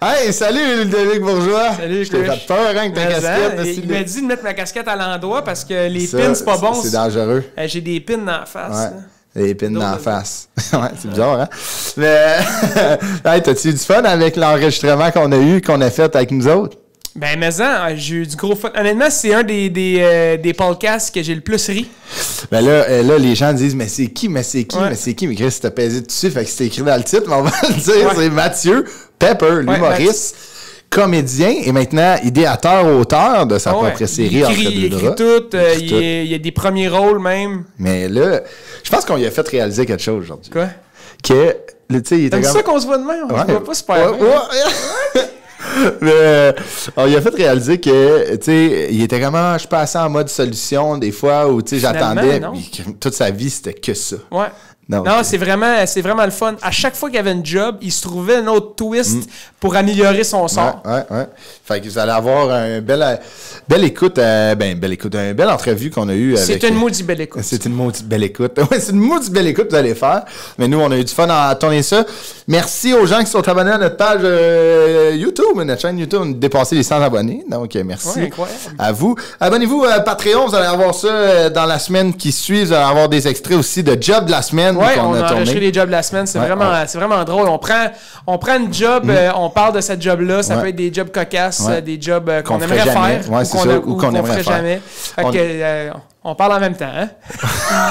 Hey, salut Ludovic Bourgeois! Salut, je t'ai fait peur avec ta casquette. Il m'a dit de mettre ma casquette à l'endroit parce que les pins, c'est pas bon. C'est dangereux. J'ai des pins dans la face. Ouais. Les pins dans la face. Ouais, c'est bizarre, hein? Mais, hey, t'as-tu eu du fun avec l'enregistrement qu'on a fait avec nous autres? Ben, mais j'ai eu du gros fun. Honnêtement, c'est un des podcasts que j'ai le plus ri. Ben là, les gens disent, mais c'est qui? Mais Chris, t'as pesé dessus, fait que c'est écrit dans le titre, mais on va le dire, c'est Mathieu Pepper, l'humoriste, comédien et maintenant idéateur, auteur de sa propre série Entre deux draps. Il y a des premiers rôles même. Mais là, je pense qu'on lui a fait réaliser quelque chose aujourd'hui. Quoi? Que, tu sais, il était comme... ça qu'on se voit demain? On se voit pas super bien. Mais on lui a fait réaliser que, tu sais, il était vraiment, je passais en mode solution des fois où, tu sais, j'attendais. Toute sa vie, c'était que ça. Ouais. Non, c'est vraiment le fun. À chaque fois qu'il y avait une job, il se trouvait un autre twist pour améliorer son sort. Ouais. Fait que vous allez avoir un belle écoute, une belle entrevue qu'on a eue avec... C'est une maudite belle écoute. C'est une maudite belle écoute. Ouais, c'est une maudite belle écoute que vous allez faire. Mais nous, on a eu du fun à tourner ça. Merci aux gens qui sont abonnés à notre page YouTube, notre chaîne YouTube. On a dépassé les 100 abonnés. Donc, merci à vous. Abonnez-vous à Patreon. Vous allez avoir ça dans la semaine qui suit. Vous allez avoir des extraits aussi de Job de la semaine. Oui, on a enregistré les jobs de la semaine. C'est vraiment drôle. On prend une job, on parle de cette job-là. Ça peut être des jobs cocasses, des jobs qu'on aimerait faire ou qu'on ne ferait jamais. On parle en même temps. Hein?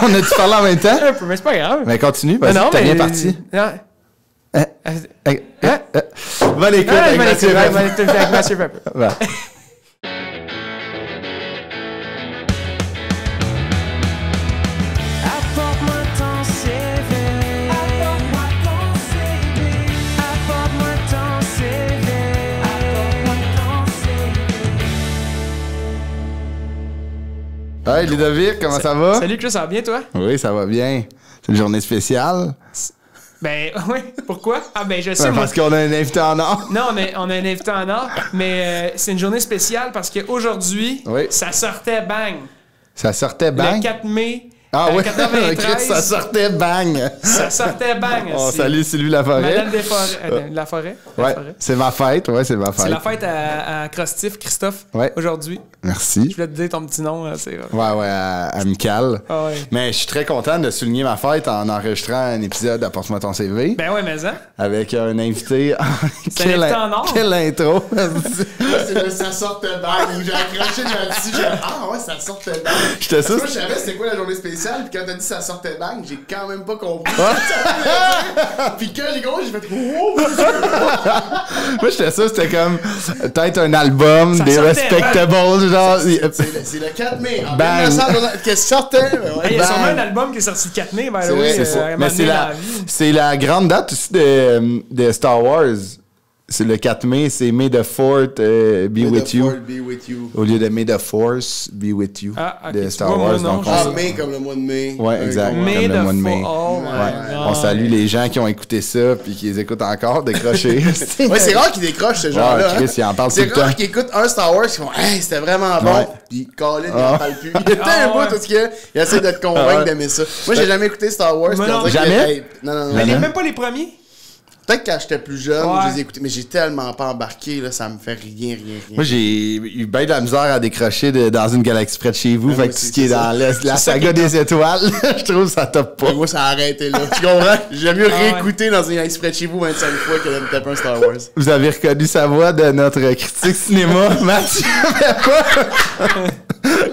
On a-tu parlé en même temps? Un peu, mais c'est pas grave. Mais continue, parce que t'es bien parti. Bonne écoute avec Mathieu Pepper. Hey Ludovic, comment ça va? Salut Chris, ça va bien toi? Oui, ça va bien. C'est une journée spéciale. Ben oui, pourquoi? Ah ben je sais. Parce qu'on a un invité en or. Non, mais on a un invité en or, mais c'est une journée spéciale parce qu'aujourd'hui, ça sortait bang. Ça sortait bang? Le 4 mai. Ah oui, 93, ça sortait bang. Ça sortait bang. On salue Sylvie Laforêt. Madame Laforêt. Ouais, c'est ma fête. C'est ma fête. C'est la fête à Crostif, Christophe, aujourd'hui. Merci. Je voulais te dire ton petit nom. Amical. Ah ouais. Mais je suis très content de souligner ma fête en enregistrant un épisode d'Apporte-moi ton CV. Ben ouais, mais ça. Avec un invité. C'est un invité en or. Quelle intro. Ça sortait bang. J'ai accroché là-dessus. Ça sortait bang. J'étais sûr. Moi, je savais c'était quoi la journée spéciale. Puis quand t'as dit ça sortait bang, j'ai quand même pas compris. Puis quand j'ai compris, j'ai fait Moi, j'étais sûr c'était comme peut-être un album, ça des Respectables, genre. C'est le 4 mai. En 1900, qu'est-ce qui sortait? Il y a sûrement un album qui est sorti le 4 mai, by the way. C'est ça. Mais c'est la grande date aussi de Star Wars. C'est le 4 mai, c'est May the 4th be with you. Au lieu de May the Force be with you de Star Wars. Donc mai comme le mois de mai. Ouais, exact. Comme le mois de mai. On salue les gens qui ont écouté ça puis qui les écoutent encore décrocher. Ouais, c'est rare qu'ils décrochent ce genre-là. Chris, il en parle tout le temps. C'est rare qu'ils écoutent un Star Wars qui font hey, c'était vraiment bon. Puis Colin, il en parle plus. Il y a un bout parce qu'il essaie de te convaincre d'aimer ça. Moi, j'ai jamais écouté Star Wars. Jamais? Non. Mais même pas les premiers. Peut-être quand j'étais plus jeune, je les ai écoutés, mais j'ai tellement pas embarqué, là, ça me fait rien. Moi, j'ai eu bien de la misère à décrocher dans une galaxie près de chez vous. Fait que tout ce qui est dans la saga des étoiles, je trouve que ça top pas. Moi, ça a arrêté là. Tu comprends? J'aime mieux réécouter dans une galaxie près de chez vous 25 fois que de me taper un Star Wars. Vous avez reconnu sa voix de notre critique cinéma, Mathieu Pepper.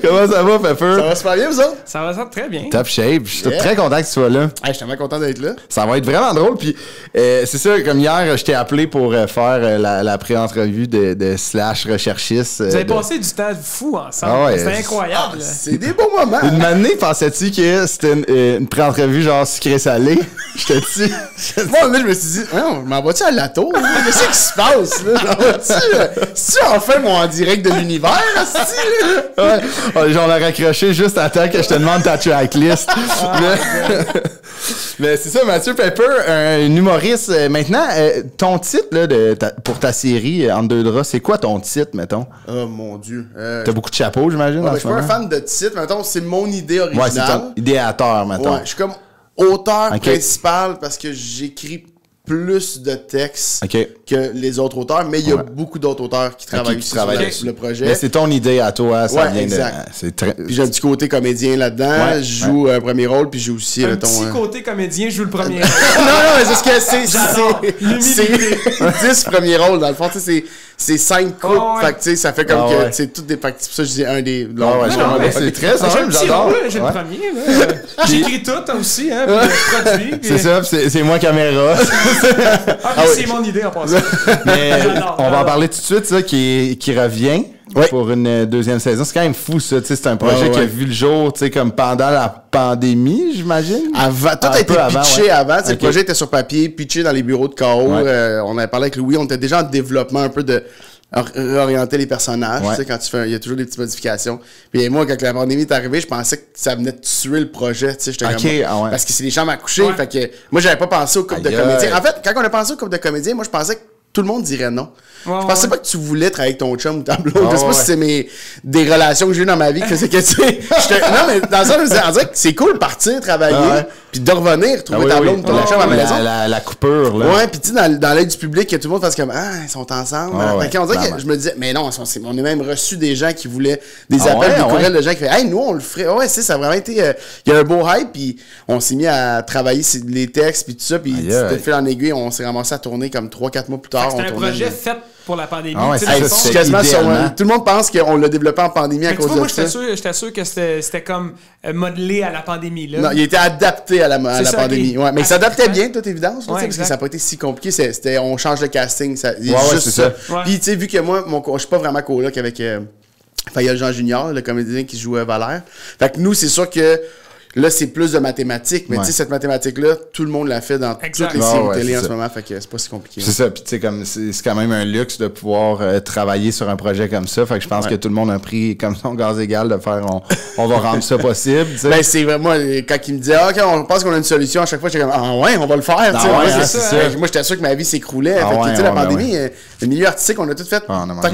Comment ça va, Pepper? Ça va super bien, vous autres? Ça va très bien. Top shape. Je suis très content que tu sois là. Je suis tellement content d'être là. Ça va être vraiment drôle. Puis, c'est ça, comme hier, je t'ai appelé pour faire la pré-entrevue de Slash recherchiste. Vous avez passé du temps fou ensemble. C'était incroyable. C'est des beaux moments. Une année, pensais-tu que c'était une pré-entrevue genre sucré-salé? J'étais dit. Moi, je me suis dit, je m'en vais-tu à la tour? Qu'est-ce qui se passe? Si enfin mon en direct de l'univers, on l'a raccroché juste à temps que je te demande ta tracklist. Mais c'est ça, Mathieu Pepper, un humoriste. Maintenant, ton titre là, pour ta série Entre deux draps, c'est quoi ton titre, mettons? Oh mon Dieu. T'as beaucoup de chapeaux, j'imagine? Je suis pas un fan de titre, mettons, c'est mon idée originale. Ouais, c'est ton idéateur, mettons. Ouais, je suis comme auteur principal parce que j'écris plus de textes que les autres auteurs, mais il y a beaucoup d'autres auteurs qui travaillent sur le projet. Mais c'est ton idée à toi, ça vient exact. Puis j'ai un petit côté comédien là-dedans, je joue un premier rôle, puis je joue aussi un petit côté comédien, je joue le premier rôle. non, mais c'est ce que c'est 10 premiers rôles, dans le fond, c'est 5 coupes, fait que tu sais, ça fait comme que c'est toutes des factures. Ça, je dis un des longs. C'est très simple, j'adore. J'ai le premier, j'écris tout aussi, hein, puis je produis. C'est ça, c'est moi caméra. C'est mon idée en passant. Mais on va en parler tout de suite, ça, qui revient pour une deuxième saison. C'est quand même fou, ça. C'est un projet qui a vu le jour comme pendant la pandémie, j'imagine. Tout a été pitché avant. Le projet était sur papier, pitché dans les bureaux de KO. On avait parlé avec Louis. On était déjà en développement un peu de réorienter les personnages. Quand tu fais, il y a toujours des petites modifications. Puis moi, quand la pandémie est arrivée, je pensais que ça venait de tuer le projet. Parce que c'est des chambres à coucher. Fait que moi, j'avais pas pensé au couple de comédiens. En fait, quand on a pensé au couple de comédiens, moi, je pensais que tout le monde dirait non. Je pensais pas que tu voulais travailler avec ton chum ou ta blonde. Je sais pas si c'est des relations que j'ai eues dans ma vie qui faisaient que tu sais. Non, mais dans le sens, on dirait que c'est cool de partir travailler, puis de revenir, trouver ta blonde ou ton chum à la maison. La coupure, là. Ouais, puis tu sais, dans l'œil du public, que tout le monde fasse comme ils sont ensemble. On dirait que je me disais, mais non, on a même reçu des gens qui voulaient des appels, des courriels de gens qui faisaient, nous, on le ferait. Ça a vraiment été. Il y a un beau hype, puis on s'est mis à travailler les textes, puis tout ça, puis de fil en aiguille, on s'est ramassé à tourner comme 3-4 mois plus tard. C'est un projet fait pour la pandémie. C'est quasiment tout le monde pense qu'on l'a développé en pandémie à cause de ça. Moi, j'étais sûr que c'était comme modelé à la pandémie. Là. Non, il était adapté à la pandémie. Mais il s'adaptait bien, toute évidence, parce que ça n'a pas été si compliqué. C'était on change de casting. C'est juste ça. Puis, tu sais, vu que moi, je suis pas vraiment coloc avec Fayol Jean Junior, le comédien qui joue Valère. Fait que nous, c'est sûr que là, c'est plus de mathématiques, mais tu sais, cette mathématique-là, tout le monde l'a fait dans toutes les séries télé en ce moment, fait que c'est pas si compliqué. C'est ça, puis tu sais, comme c'est quand même un luxe de pouvoir travailler sur un projet comme ça, fait que je pense que tout le monde a pris comme son gaz égal de faire, on va rendre ça possible, t'sais. Ben, c'est vraiment, quand il me disait, OK, on pense qu'on a une solution, à chaque fois, j'étais comme, on va le faire, tu sais. Moi, j'étais sûr que ma vie s'écroulait, fait que, tu sais, la pandémie, le milieu artistique, on a tout fait,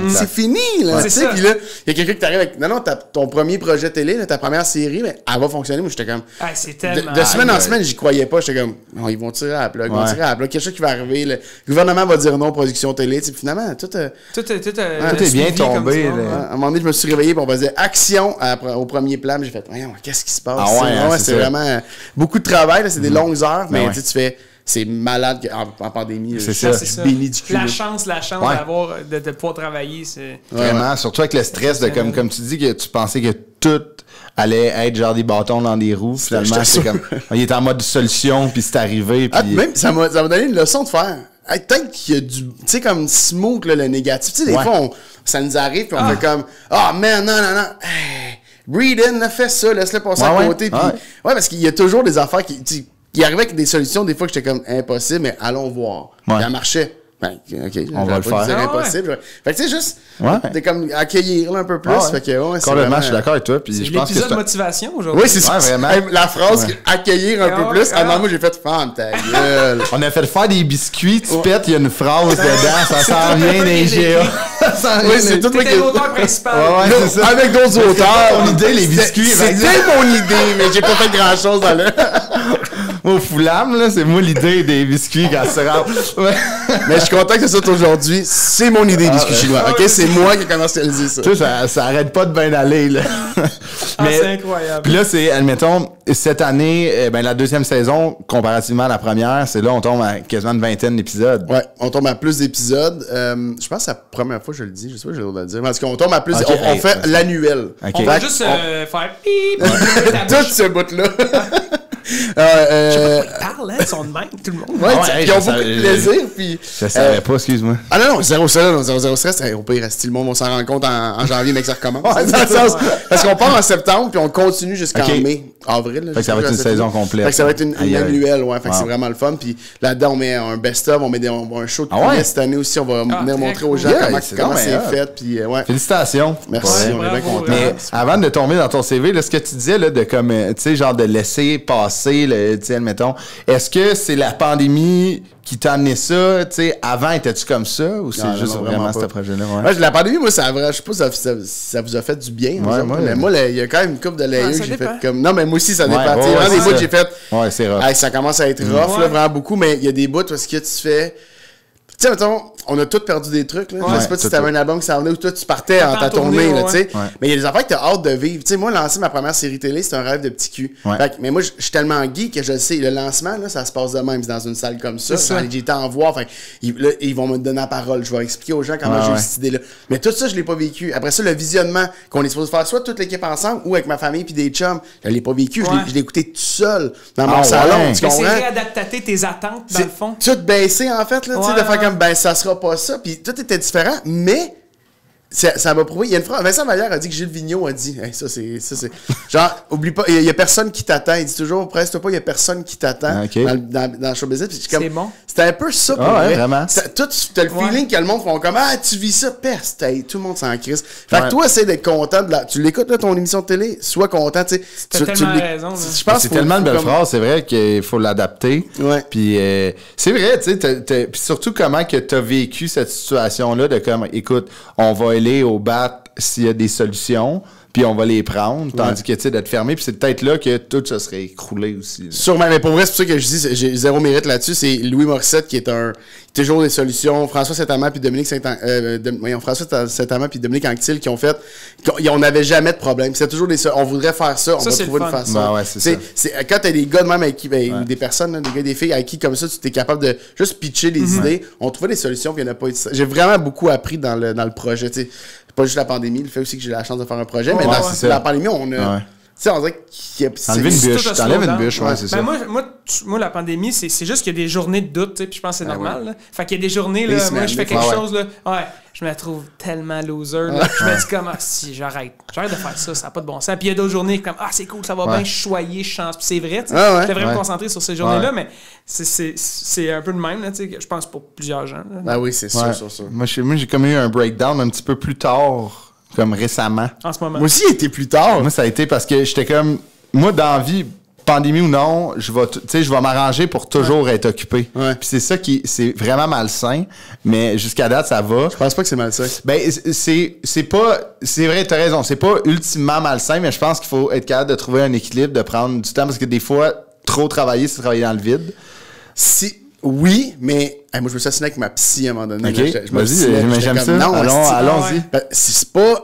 c'est fini, là, tu sais, puis là, il y a quelqu'un qui t'arrive avec, non, ton premier projet télé, ta première série, mais elle va fonctionner, moi, j'étais comme, de semaine en semaine, j'y croyais pas. J'étais comme, ils vont tirer à la plug, quelque chose qui va arriver. Le gouvernement va dire non, production télé. Finalement, tout est bien tombé. À un moment donné, je me suis réveillé et on va dire action au premier plan. J'ai fait, voyons, qu'est-ce qui se passe? C'est vraiment beaucoup de travail. C'est des longues heures, mais tu fais. C'est malade en pandémie. C'est ça. Béni du cul. La chance d'avoir de pouvoir travailler. Vraiment, surtout avec le stress de comme tu dis que tu pensais que tout allait être genre des bâtons dans des roues. Finalement, c'est comme. Il était en mode solution, puis c'est arrivé. Puis... même, ça m'a donné une leçon de faire. Peut-être qu'il y a du. Tu sais, comme smoke, là, le négatif. Tu sais, des fois, ça nous arrive, puis on fait comme. Man, non. Hey, breathe in, fais ça, laisse-le passer à côté. Puis, parce qu'il y a toujours des affaires qui. Il arrivait avec des solutions, des fois, que j'étais comme impossible, mais allons voir. Puis elle marchait. Ben, OK, on va le faire. C'est impossible. Fait que tu sais, juste de comme accueillir un peu plus. Fait que, complètement, je suis d'accord avec toi. Puis c'est je pense l'épisode que motivation aujourd'hui. Oui, c'est ça. Vraiment. La phrase accueillir un peu plus. Non, moi, j'ai fait femme ta gueule. On a fait faire des biscuits, tu pètes, il y a une phrase dedans, ça s'en vient des GA. Oui, c'est tout l'auteur principal. Avec d'autres auteurs. Mon idée, les biscuits. C'était mon idée, mais j'ai pas fait grand chose dans le. Au Foulam, là, c'est moi l'idée des biscuits quand c'est rare. Mais je suis content que ça soit aujourd'hui. C'est mon idée des biscuits chinois. OK? C'est moi qui ai commercialisé ça. Tu sais, ça arrête pas de bien aller, là. Mais, c'est incroyable. Puis là, c'est, admettons, cette année, la deuxième saison, comparativement à la première, c'est là, on tombe à quasiment une vingtaine d'épisodes. Ouais, on tombe à plus d'épisodes. Je pense que c'est la première fois que je le dis. Je sais pas si j'ai le droit de le dire. Parce qu'on tombe à plus. On fait l'annuel. On va juste faire pip. Tout ce bout-là. Je sais pas de quoi ils parlent, ils sont de même, tout le monde. Ils ont beaucoup de plaisir. Puis, je savais pas, excuse-moi. Ah non, zéro stress. Au pire, si le monde, on s'en rend compte en janvier, mais que ça recommence. Parce qu'on part en septembre, puis on continue jusqu'en mai, avril. Fait que ça va être une saison complète. Fait que ça va être une annuelle, Fait que c'est vraiment le fun. Puis là-dedans, on met un best-of, on met un show de poulet cette année aussi. On va venir montrer aux gens comment c'est fait. Puis, félicitations. Merci, on est bien contents. Mais avant de tomber dans ton CV, ce que tu disais, de comme, tu sais, genre de laisser passer, tu sais, admettons, est-ce que c'est la pandémie qui t'a amené ça, tu sais, avant, étais-tu comme ça ou c'est juste vraiment ce projet-là? Ouais. La pandémie, moi, ça je sais pas si ça vous a fait du bien. Ouais, mais moi, il y a quand même une coupe de layers que j'ai fait comme. Non, mais moi aussi, ça dépend. Il y a des bouts que j'ai fait. Ouais, c'est rough. Ça commence à être rough, là, vraiment beaucoup, mais il y a des bouts parce que tu fais. Tu sais, mettons, on a tous perdu des trucs, là. Je sais pas si t'avais un album qui s'en venait ou toi, tu partais en ta tournée, là, tu sais. Mais il y a des affaires que t'as hâte de vivre. Tu sais, moi, lancer ma première série télé, c'est un rêve de petit cul. Mais moi, je suis tellement geek que je le sais. Le lancement, là, ça se passe de même. C'est dans une salle comme ça. J'ai été en voir. Fait là, ils vont me donner la parole. Je vais expliquer aux gens comment j'ai eu cette idée-là. Mais tout ça, je l'ai pas vécu. Après ça, le visionnement qu'on est supposé faire, soit toute l'équipe ensemble ou avec ma famille puis des chums, je l'ai pas vécu. Je l'ai écouté tout seul dans mon salon. Tu comprends? C'est réadapter tes attentes, dans le fond. Tout baissé, en fait, là, tu sais, de faire comme, ça sera pas ça, puis tout était différent, mais ça m'a prouvé. Il y a une phrase, Vincent Vallière a dit que Gilles Vigneault a dit, hey, ça c'est genre, oublie pas, il y a personne qui t'attend. Il dit toujours, presse-toi pas, il y a personne qui t'attend dans le show business. C'est bon. C'était un peu ça pour vrai. Vraiment. Toi, t'as le feeling que le monde font comme, tu vis ça, peste, tout le monde s'en crisse. Fait que toi, essaie d'être content tu l'écoutes, là, ton émission de télé, sois content, tu sais. T'as tellement raison. C'est tellement une belle phrase, c'est vrai qu'il faut l'adapter. Puis c'est vrai, tu sais, puis surtout comment que t'as vécu cette situation-là de comme, écoute, on va aller au bat s'il y a des solutions, puis on va les prendre, tandis que, tu sais, d'être fermé, puis c'est peut-être là que tout ça serait écroulé aussi. Sûrement, mais pour vrai, c'est pour ça que je dis, j'ai zéro mérite là-dessus, c'est Louis Morissette qui est toujours des solutions, François Saint-Amand puis Dominique Anctil qui ont fait, on n'avait jamais de problème, c'est toujours on voudrait faire ça, on va trouver une façon. Ben ouais, c'est ça. Quand t'as des gars de même avec qui, des personnes, des gars, des filles avec qui, comme ça, tu t'es capable de juste pitcher des idées, on trouvait des solutions, puis il n'y en a pas eu. J'ai vraiment beaucoup appris dans le projet, tu sais. Pas juste la pandémie, le fait aussi que j'ai la chance de faire un projet, mais dans la pandémie, on a... Tu sais, on dirait qu'il y a... T'enlèves une bûche, c'est ça. Moi, la pandémie, c'est juste qu'il y a des journées de doute, tu sais, puis je pense que c'est normal, là. Fait qu'il y a des journées, là, moi, je fais quelque chose, là, je me trouve tellement loser, là, je me dis comme, si, j'arrête de faire ça, ça n'a pas de bon sens. Puis il y a d'autres journées comme, c'est cool, ça va bien, je suis choyé, je chance, puis c'est vrai, tu sais, j'étais vraiment concentré sur ces journées-là, mais c'est un peu le même, là, tu sais, je pense pour plusieurs gens. Ah oui, c'est sûr. Moi, j'ai comme eu un breakdown un petit peu plus tard, comme récemment. En ce moment. Moi aussi, il était plus tard. Moi, ça a été parce que j'étais comme... Moi, dans la vie, pandémie ou non, je vais m'arranger pour toujours être occupé. Puis c'est ça c'est vraiment malsain, mais jusqu'à date, ça va. Je pense pas que c'est malsain. Ben, c'est pas... C'est vrai, t'as raison. C'est pas ultimement malsain, mais je pense qu'il faut être capable de trouver un équilibre, de prendre du temps, parce que des fois, trop travailler, c'est travailler dans le vide. Oui, mais moi je me suis assigné avec ma psy à un moment donné. Okay. Vas-y, j'aime ça. Non, allons-y. C'est pas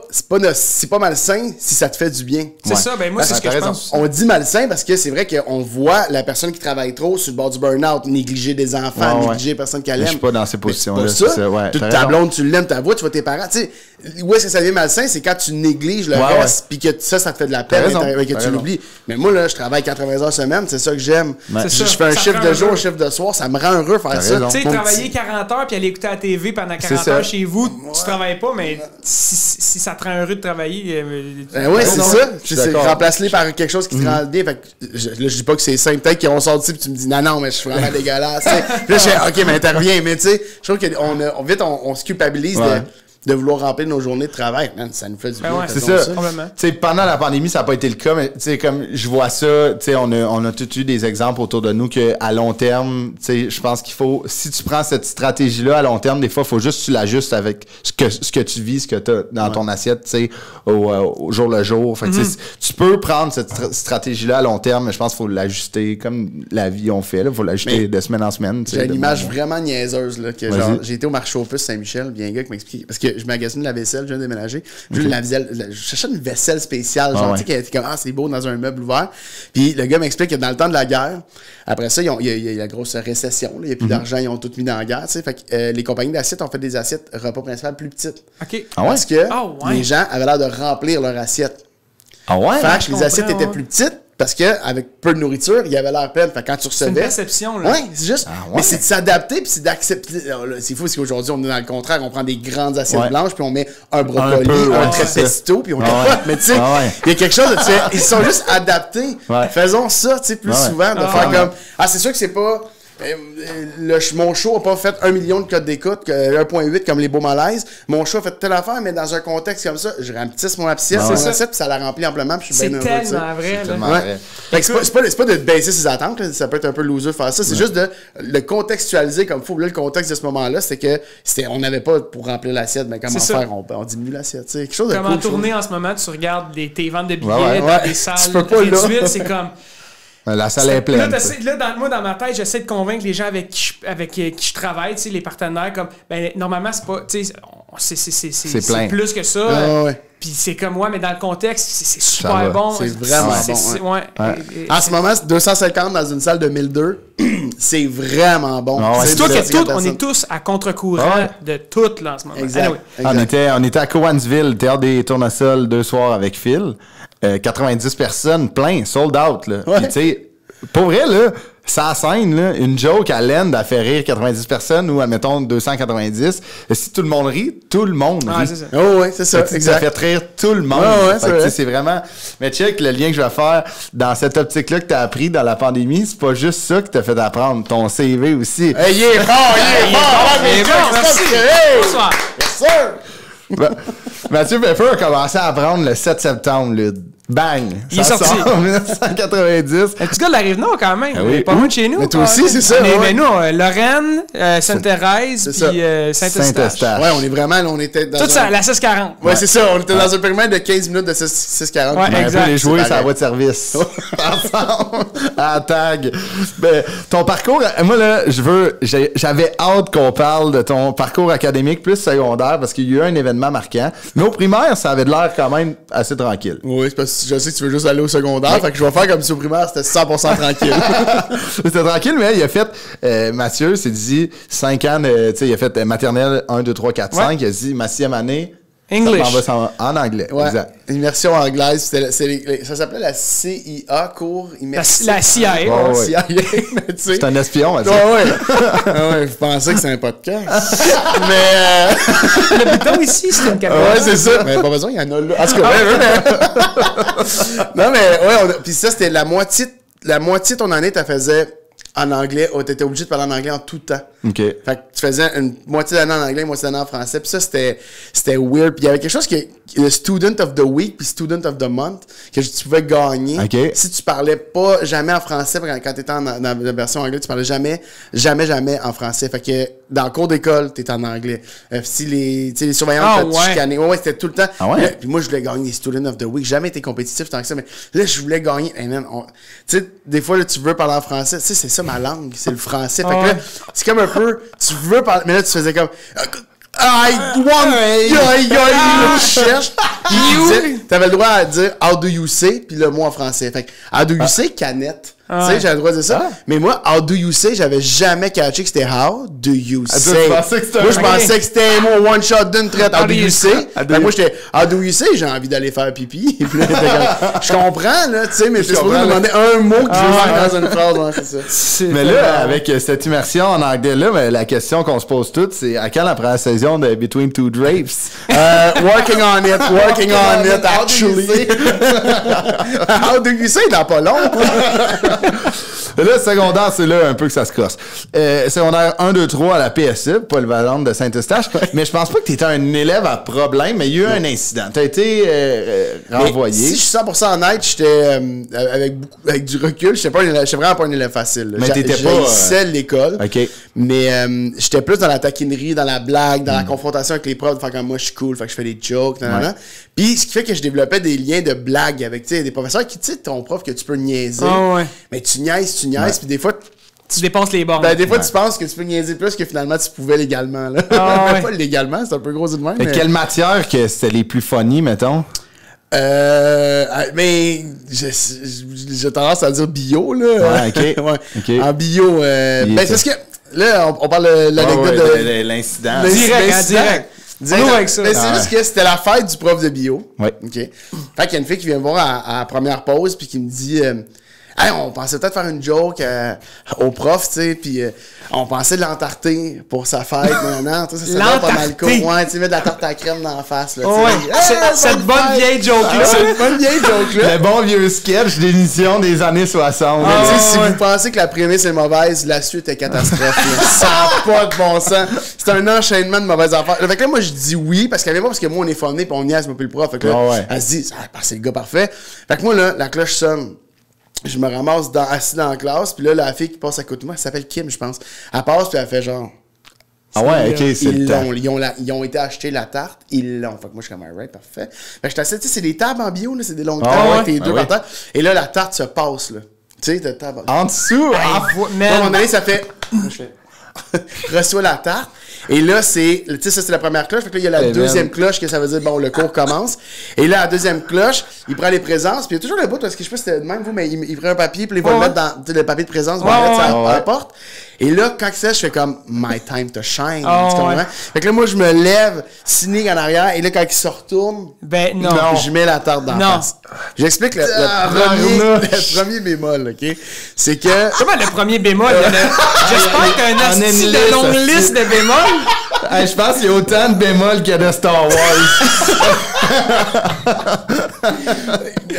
malsain si ça te fait du bien. C'est ça, ben moi c'est ce que je pense. On dit malsain parce que c'est vrai qu'on voit la personne qui travaille trop sur le bord du burn-out, négliger des enfants, négliger les personnes qu'elle aime. Je suis pas dans ces positions-là. C'est ça. Toute ta blonde, tu l'aimes, ta voix, tu vois tes parents. Tu sais, où est-ce que ça devient malsain? C'est quand tu négliges le reste puis que ça te fait de la peine et que tu l'oublies. Mais moi, là, je travaille 80 heures semaine, c'est ça que j'aime. Je fais un chiffre de jour, un chiffre de soir, ça me rend heureux faire ça. Travailler 40 heures puis aller écouter la TV pendant 40 heures chez vous, tu travailles pas, mais si ça te rend heureux de travailler... oui, c'est ça. Remplace-les par quelque chose qui te rend bien. Fait que, là, je dis pas que c'est simple. Peut-être qu'ils ont sorti puis tu me dis non, mais je suis vraiment dégueulasse. Là, je fais OK, mais interviens. Mais tu sais, je trouve qu'on se culpabilise de vouloir remplir nos journées de travail. Man, ça nous fait du bien. C'est ça. Pendant la pandémie, ça n'a pas été le cas, mais comme je vois ça, on a tous eu des exemples autour de nous qu'à long terme, je pense qu'il faut, si tu prends cette stratégie-là à long terme, des fois, il faut juste que tu l'ajustes avec ce que tu vis, ce que tu as dans ton assiette, au jour le jour. Fait que, tu peux prendre cette stratégie-là à long terme, mais je pense qu'il faut l'ajuster comme la vie on fait. Il faut l'ajuster de semaine en semaine. J'ai une image vraiment niaiseuse. Là, que genre, j'ai été au marché aux puces Saint-Michel, bien un gars qui m'explique. Parce que je magasine la vaisselle, je viens de déménager. Je cherchais une vaisselle spéciale, genre, tu sais, qui était comme, c'est beau dans un meuble ouvert. Puis le gars m'explique que dans le temps de la guerre, après ça, il y a la grosse récession, il n'y a plus d'argent, ils ont tout mis dans la guerre, tu sais. Fait que les compagnies d'assiettes ont fait des assiettes repas principales plus petites. Parce que les gens avaient l'air de remplir leur assiette. Fait que les assiettes étaient plus petites. Parce qu'avec peu de nourriture, il y avait l'air pleine. Fait quand tu recevais. C'est une perception, là. Oui, c'est juste. Mais c'est de s'adapter puis c'est d'accepter. C'est fou parce qu'aujourd'hui, on est dans le contraire. On prend des grandes assiettes blanches puis on met un brocoli, un trait pesto puis on capote. Mais tu sais, il y a quelque chose de. Ils sont juste adaptés. Faisons ça, tu sais, plus souvent. De faire comme. C'est sûr que c'est pas. mon show n'a pas fait 1 million de codes d'écoute, 1.8 comme les beaux malaises. Mon show a fait telle affaire, mais dans un contexte comme ça, je remplis mon assiette, puis ça la remplit amplement, puis je suis bien heureux. C'est tellement vrai. C'est pas de baisser ses attentes, là, ça peut être un peu loser de faire ça, c'est juste de le contextualiser comme il faut. Là, le contexte de ce moment-là, c'est que on n'avait pas pour remplir l'assiette, mais comment faire? On diminue l'assiette. Quelque chose de comment tourner en ce moment, tu regardes tes ventes de billets dans des salles réduites, c'est comme... La salle est pleine. Moi, dans ma tête, j'essaie de convaincre les gens avec qui je travaille, les partenaires, comme, normalement, c'est pas, c'est plus que ça. Puis c'est comme, mais dans le contexte, c'est super bon. C'est vraiment bon. En ce moment, c'est 250 dans une salle de 1002. C'est vraiment bon. C'est toi que on est tous à contre-courant de tout, là, en ce moment. Exact. On était à Cowansville, théâtre des Tournesols, 2 soirs avec Phil. 90 personnes, plein, sold out. Là. Puis, tu sais, pour vrai, là, ça scène, là, une joke à l'end a fait rire 90 personnes ou, admettons, 290. Et si tout le monde rit, tout le monde rit. C'est ça. C'est ça. Ça fait rire tout le monde. C'est vraiment... Mais check, le lien que je vais faire dans cette optique-là que tu as appris dans la pandémie, c'est pas juste ça que t'as fait apprendre. Ton CV aussi. Hey, il est fort! Merci! Bonsoir! Yes, sir! Mathieu Pepper a commencé à apprendre le 7 septembre, là. Bang! Il est sorti. En 1990. Un petit gars de la Rive-Nord, quand même. Oui. Pas loin de chez nous. Mais toi aussi, c'est ça. Mais nous, Lorraine, Sainte-Thérèse, puis Saint-Eustache. Ouais, on est vraiment, on était dans. Tout ça, la 640. Ouais, c'est ça. On était dans un périmètre de 15 minutes de 640. Ouais, exact. On peut les jouer sur la voie de service. Ensemble. À tag. Ben, ton parcours, moi, là, j'avais hâte qu'on parle de ton parcours académique plus secondaire parce qu'il y a eu un événement marquant. Mais au primaire, ça avait de l'air quand même assez tranquille. Oui, c'est parce que je sais que tu veux juste aller au secondaire, fait que je vais faire comme si au primaire, c'était 100% tranquille. English. Ça va en anglais. Ouais, exact. Immersion anglaise, ça s'appelait la CIA, cours immersion. La CIA. CIA, mais tu sais. C'est un espion, Mathieu. Ouais, je pensais que c'est un podcast. Mais le bouton ici, c'est une caméra. Ouais, c'est ça. Mais pas besoin, il y en a là. En tout cas, non, mais puis ça, c'était la moitié de ton année, tu faisais en anglais, tu étais obligé de parler en anglais en tout temps. OK. Fait que tu faisais une moitié d'année en anglais, une moitié d'année en français. Puis ça, c'était weird. Puis il y avait quelque chose le Student of the Week puis Student of the Month que tu pouvais gagner. Okay. Si tu parlais pas jamais en français, quand tu étais dans la version anglaise, tu parlais jamais en français. Fait que dans le cours d'école, tu étais en anglais. Si les surveillants te chicanaient, c'était tout le temps. Ah ouais? Là, puis moi, je voulais gagner Student of the Week. Jamais été compétitif tant que ça, mais là, je voulais gagner. Tu sais, des fois, là, tu veux parler en français. Tu sais, c'est ça ma langue, c'est le français. Fait que là, c'est comme un peu, tu veux parler, mais là, tu faisais comme... tu cherches. T'avais le droit à dire how do you say puis le mot en français. Fait que how do you say canette. Tu sais, j'avais le droit de dire ça. Mais moi, how do you say, j'avais jamais catché que c'était how do you say. Moi, je pensais que c'était un mot one shot d'une traite. How do you say? Moi, j'étais how do you say, j'ai envie d'aller faire pipi. Je comprends, là, tu sais, mais je me demandais un mot que je veux faire dans une phrase. C'est ça. Mais là, avec cette immersion en anglais, là, mais la question qu'on se pose toutes, c'est à quand la première saison de Between Two Drapes? Working on it, actually. How do you say, dans pas long. Là, secondaire, c'est là un peu que ça se crosse. Secondaire 1, 2, 3 à la PSE, polyvalente de Saint-Eustache. Mais je pense pas que tu étais un élève à problème, mais il y a eu un incident. Tu as été renvoyé. Si je suis 100% honnête, j'étais avec du recul, j'étais vraiment pas un élève facile. Mais t'étais pas... J'haïssais l'école. OK. Mais j'étais plus dans la taquinerie, dans la blague, dans la confrontation avec les profs, de faire comme moi, je suis cool, fait que je fais des jokes, Puis ce qui fait que je développais des liens de blague avec, tu sais, des professeurs qui, tu sais, ton prof que tu peux niaiser. Mais tu niaises, puis des fois... Tu dépasses les bornes. Ben, des fois, tu penses que tu peux niaiser plus que finalement tu pouvais légalement, là. Pas légalement, c'est un peu gros de même. Mais quelle matière que c'était les plus funny, mettons? Mais j'ai tendance à dire bio, là. Ouais, OK. Okay. En bio, ben, c'est parce que, là, on parle de l'anecdote de... L'incident. Direct. Mais c'est juste que c'était la fête du prof de bio. Ouais. OK. Fait qu'il y a une fille qui vient me voir à la première pause puis qui me dit... Hey, on pensait peut-être faire une joke au prof, tu sais, puis on pensait de l'entarter pour sa fête. Non, ça serait pas mal cool. Ouais, tu mets de la tarte à crème dans la face. Là, cette bonne vieille joke-là. Cette bonne vieille joke-là. Le bon vieux sketch d'émission des années 60. Si vous pensez que la prémisse est mauvaise, la suite est catastrophe. Ça n'a pas de bon sens. C'est un enchaînement de mauvaises affaires. Fait que là, moi, je dis oui, parce qu'elle vient pas parce que moi, on est funné, puis on niaise, moi, puis le prof. Fait que là, elle se dit, c'est le gars parfait. Fait que moi, là, la cloche sonne. Je me ramasse assis dans la classe, puis là, la fille qui passe à côté de moi, elle s'appelle Kim, je pense. Elle passe, puis elle fait genre... Ah ouais, ok, c'est le temps. Ils ont été acheter la tarte, ils l'ont. Fait que moi, je suis comme, alright, parfait. Fait que je t'assais, tu sais, c'est des tables en bio, là, c'est des longues tables avec les deux par terre. Et là, la tarte se passe, là. Tu sais, t'as table. En dessous, à un moment donné, ça fait. Reçois la tarte. Et là, tu sais, ça, c'est la première cloche. Fait que là, il y a la deuxième cloche, que ça veut dire, bon, le cours commence. Et là, la deuxième cloche, il prend les présences. Puis il y a toujours le bout, parce que je sais pas si c'était même vous, mais il prend un papier, puis il va le mettre dans le papier de présence, à la porte. Et là, quand c'est ça, je fais comme, my time to shine. Fait que là, moi, je me lève, cynique en arrière, et là, quand il se retourne, je mets la tarte dans la face. J'explique le premier bémol, OK? C'est que... Comment le premier bémol? J'espère qu'il y a une longue liste de bémols. Je pense qu'il y a autant de bémols qu'il y a de Star Wars.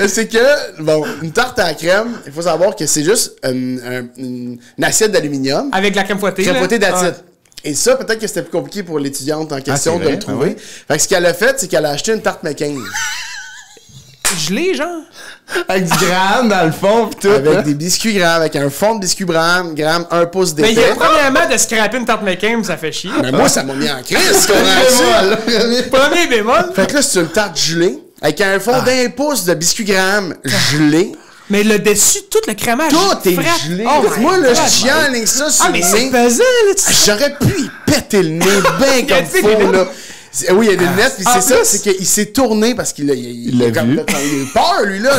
C'est que, bon, une tarte à la crème, il faut savoir que c'est juste une assiette d'aluminium. Avec de la crème fouettée. Crème fouettée d'acide. Et ça, peut-être que c'était plus compliqué pour l'étudiante en question de le trouver. Fait que ce qu'elle a fait, c'est qu'elle a acheté une tarte McCain. Gelé, genre? Avec du Graham dans le fond, pis tout. Avec des biscuits Graham, avec un fond de biscuits Graham, 1 pouce d'épais. Mais premièrement, de scraper une tarte McCain, ça fait chier. Mais moi, ça m'a mis en crise. Premier bémol. Fait que là, c'est une tarte gelée, avec un fond d'1 pouce de biscuits Graham gelé. Mais le dessus, tout le crémage. Tout est gelé. Moi, là, je chiale ça sur le nez. C'est pesant, là. J'aurais pu y péter le nez bien comme faut, là. Oui, il y a des lunettes, puis c'est ça, c'est qu'il s'est tourné parce qu'il a eu peur, lui, là.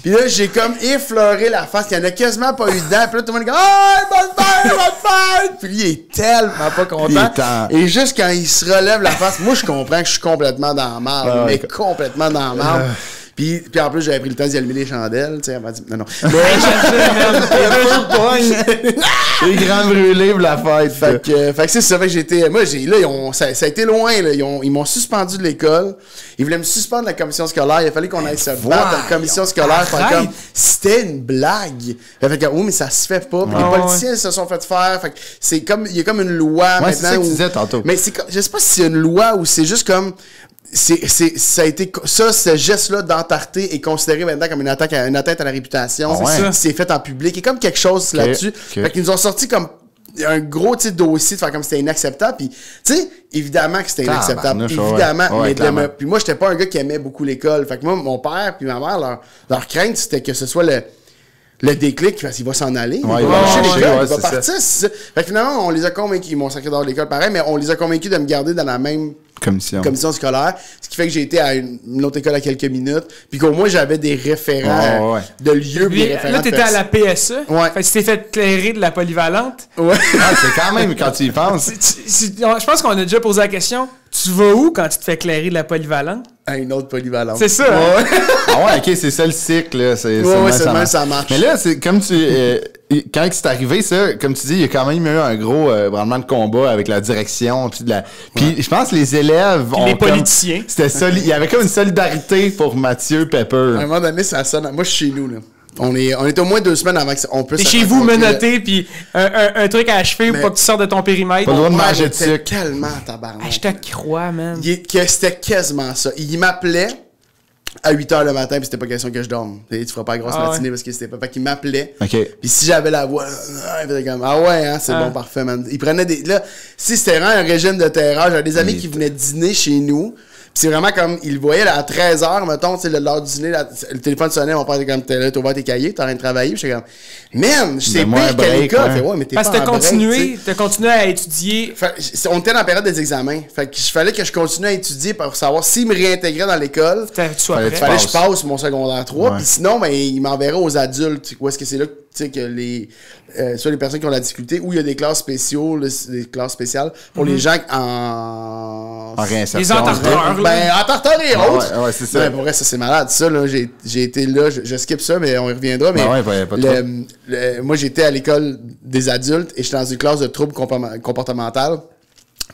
Puis là, j'ai comme effleuré la face, il y en a quasiment pas eu dedans, puis là, tout le monde est comme, ah, bonne fête! Puis lui, il est tellement pas content. Et juste quand il se relève la face, moi, je comprends que je suis complètement dans la marde, mais complètement dans la marde. Puis en plus, j'avais pris le temps d'y allumer les chandelles, tu sais, elle m'a dit, non. Les grands brûlés pour la fête. Fait que c'est ça, fait que j'étais, moi, ça a été loin, là, ils m'ont suspendu de l'école, ils voulaient me suspendre de la commission scolaire, il a fallu qu'on aille se battre à la commission scolaire, comme, c'était une blague. Fait que, oui, mais ça se fait pas, puis les politiciens se sont fait faire, fait que c'est comme, il y a comme une loi maintenant. C'est ça que tu disais tantôt. Mais je sais pas si c'est une loi ou c'est juste comme, ce geste-là d'entarter est considéré maintenant comme une atteinte à la réputation. C'est fait en public. Il y a comme quelque chose là-dessus. Fait qu'ils nous ont sorti comme un gros dossier de faire comme c'était inacceptable. Puis, tu sais, évidemment que c'était inacceptable. Évidemment. Puis moi, j'étais pas un gars qui aimait beaucoup l'école. Fait que moi, mon père puis ma mère, leur crainte, c'était que ce soit le déclic, parce qu'il va s'en aller. Il va lâcher l'école, il va partir. Fait que finalement, on les a convaincus. Ils m'ont sacré dehors de l'école pareil, mais on les a convaincus de me garder dans la même commission scolaire. Ce qui fait que j'ai été à une autre école à quelques minutes. Puis qu'au moins, j'avais des référents de lieux. Là, t'étais à la PSE. Fait que tu t'es fait clairer de la polyvalente. C'est quand même, quand tu y penses. Je pense qu'on a déjà posé la question. Tu vas où quand tu te fais clairer de la polyvalente? À une autre polyvalente. C'est ça. Ok, c'est ça le cycle. Là. C'est même ça marche. Mais là, c'est comme quand c'est arrivé, ça, comme tu dis, il y a quand même eu un gros branlement de combat avec la direction. Puis je pense que les élèves. Les politiciens. Il y avait comme une solidarité pour Mathieu Pepper. À un moment donné, ça sonne. Moi, je suis chez nous, là. On est au moins 2 semaines avant qu'on puisse... Et chez vous, menotté, puis un truc à achever pour pas que tu sortes de ton périmètre. Pas le droit de manger de sucre. Tellement tabarnak. Je te crois, man. C'était quasiment ça. Il m'appelait à 8h le matin, puis c'était pas question que je dorme. Tu feras pas la grosse matinée parce que c'était pas... Fait qu'il m'appelait. Puis si j'avais la voix, il faisait comme, c'est bon, parfait, man. Il prenait des... Là, si c'était vraiment un régime de terreur, j'avais des amis qui venaient dîner chez nous. Pis c'est vraiment comme, il voyait là, à 13h, mettons, tu sais, l'heure du dîner, le téléphone sonnait, mon père était comme, t'as ouvert tes cahiers, t'es en train de travailler, pis j'étais comme, man, c'est pire qu'à l'école. Fait, mais t'es parce pas que t'as continué à étudier. Fait, on était dans la période des examens. Fait que fallait que je continue à étudier pour savoir s'il me réintégrait dans l'école. Fallait que je passe mon secondaire 3, pis sinon, ben, il m'enverrait aux adultes. Où est-ce que c'est là sais, que soit les personnes qui ont la difficulté, ou il y a des classes spéciales pour les gens en réinsertion. Les entarteurs. En tartare et autres. Ouais, c'est ça. Ben, pour vrai, ça, c'est malade. Ça, là, j'ai été là, je skip ça, mais on y reviendra. Mais moi, j'étais à l'école des adultes et j'étais dans une classe de troubles comportementaux.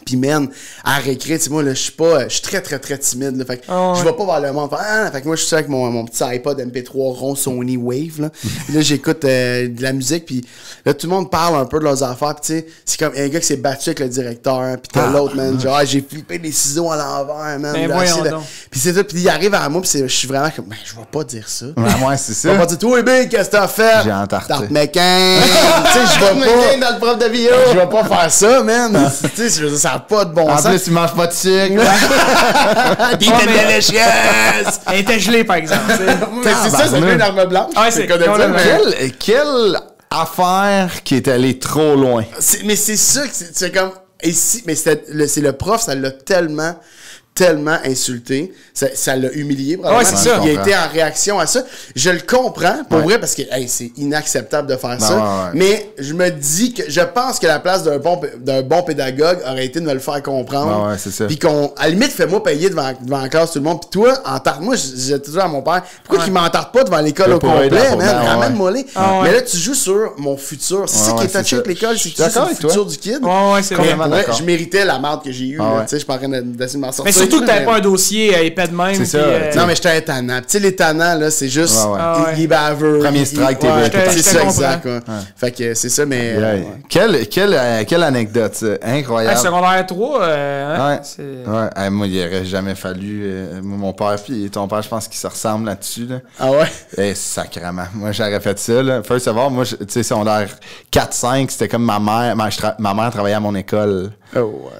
Puis, man, à récré, tu sais, moi, là, je suis très, très, très timide, là. Fait que je vais pas vers le monde. Fait que moi, je suis avec mon petit iPod MP3 rond Sony Wave, là. Puis là, j'écoute de la musique, puis là, tout le monde parle un peu de leurs affaires. Puis, tu sais, c'est comme un gars qui s'est battu avec le directeur, puis t'as l'autre, man, genre, j'ai flippé les ciseaux à l'envers, man. Ben, voyons donc. Puis c'est ça, puis il arrive à moi, puis je suis vraiment comme, je vais pas dire ça. Ouais, c'est ça. Je vais pas dire, toi, Big, qu'est-ce que t'as fait? J'ai entarté. Tarte mécan. Tu sais, je vais pas. dans le prof de bio. Je vais pas faire ça, man. Tu sais, ça n'a pas de bon sens. En plus, tu manges pas de sucre. Pis t'es délicieuse! Elle était gelée, par exemple. C'est ça, c'est une arme blanche. Ouais, c'est quelle affaire qui est allée trop loin? Mais c'est ça, c'est comme... Ici, mais c'est le prof, ça l'a tellement insulté, ça l'a humilié probablement. Ouais, c'est ça. Il a été en réaction à ça. Je le comprends, pour vrai, parce que c'est inacceptable de faire ça. Mais je me dis que je pense que la place d'un bon pédagogue aurait été de me le faire comprendre. C'est ça. Puis à la limite, fais-moi payer devant la classe tout le monde. Puis toi, moi, j'ai toujours à mon père, pourquoi qu'il m'entarde pas devant l'école au complet, man? Ramène-moi les. Mais là, tu joues sur mon futur. C'est ça qui est touché avec l'école, c'est que tu joues le futur du kid. Ouais, c'est vrai. Je méritais la marde que j'ai eue. Tu sais, je suis pas en train d'essayer de m'en sortir. Surtout que t'avais pas un dossier épais de même. C'est ça. Non, mais j'étais un tannant. Tu sais, les tannants, là, c'est juste. Il est baveux. Premier strike, t'es c'est ça, exact. Fait que c'est ça, mais. Quelle anecdote, ça. Incroyable. Secondaire 3, moi, il aurait jamais fallu. Mon père puis ton père, je pense qu'ils se ressemblent là-dessus. Là. Ah ouais? Sacrément. Moi, j'aurais fait ça. Là. Faut savoir, moi, tu sais, secondaire 4-5, c'était comme ma mère. Ma mère travaillait à mon école.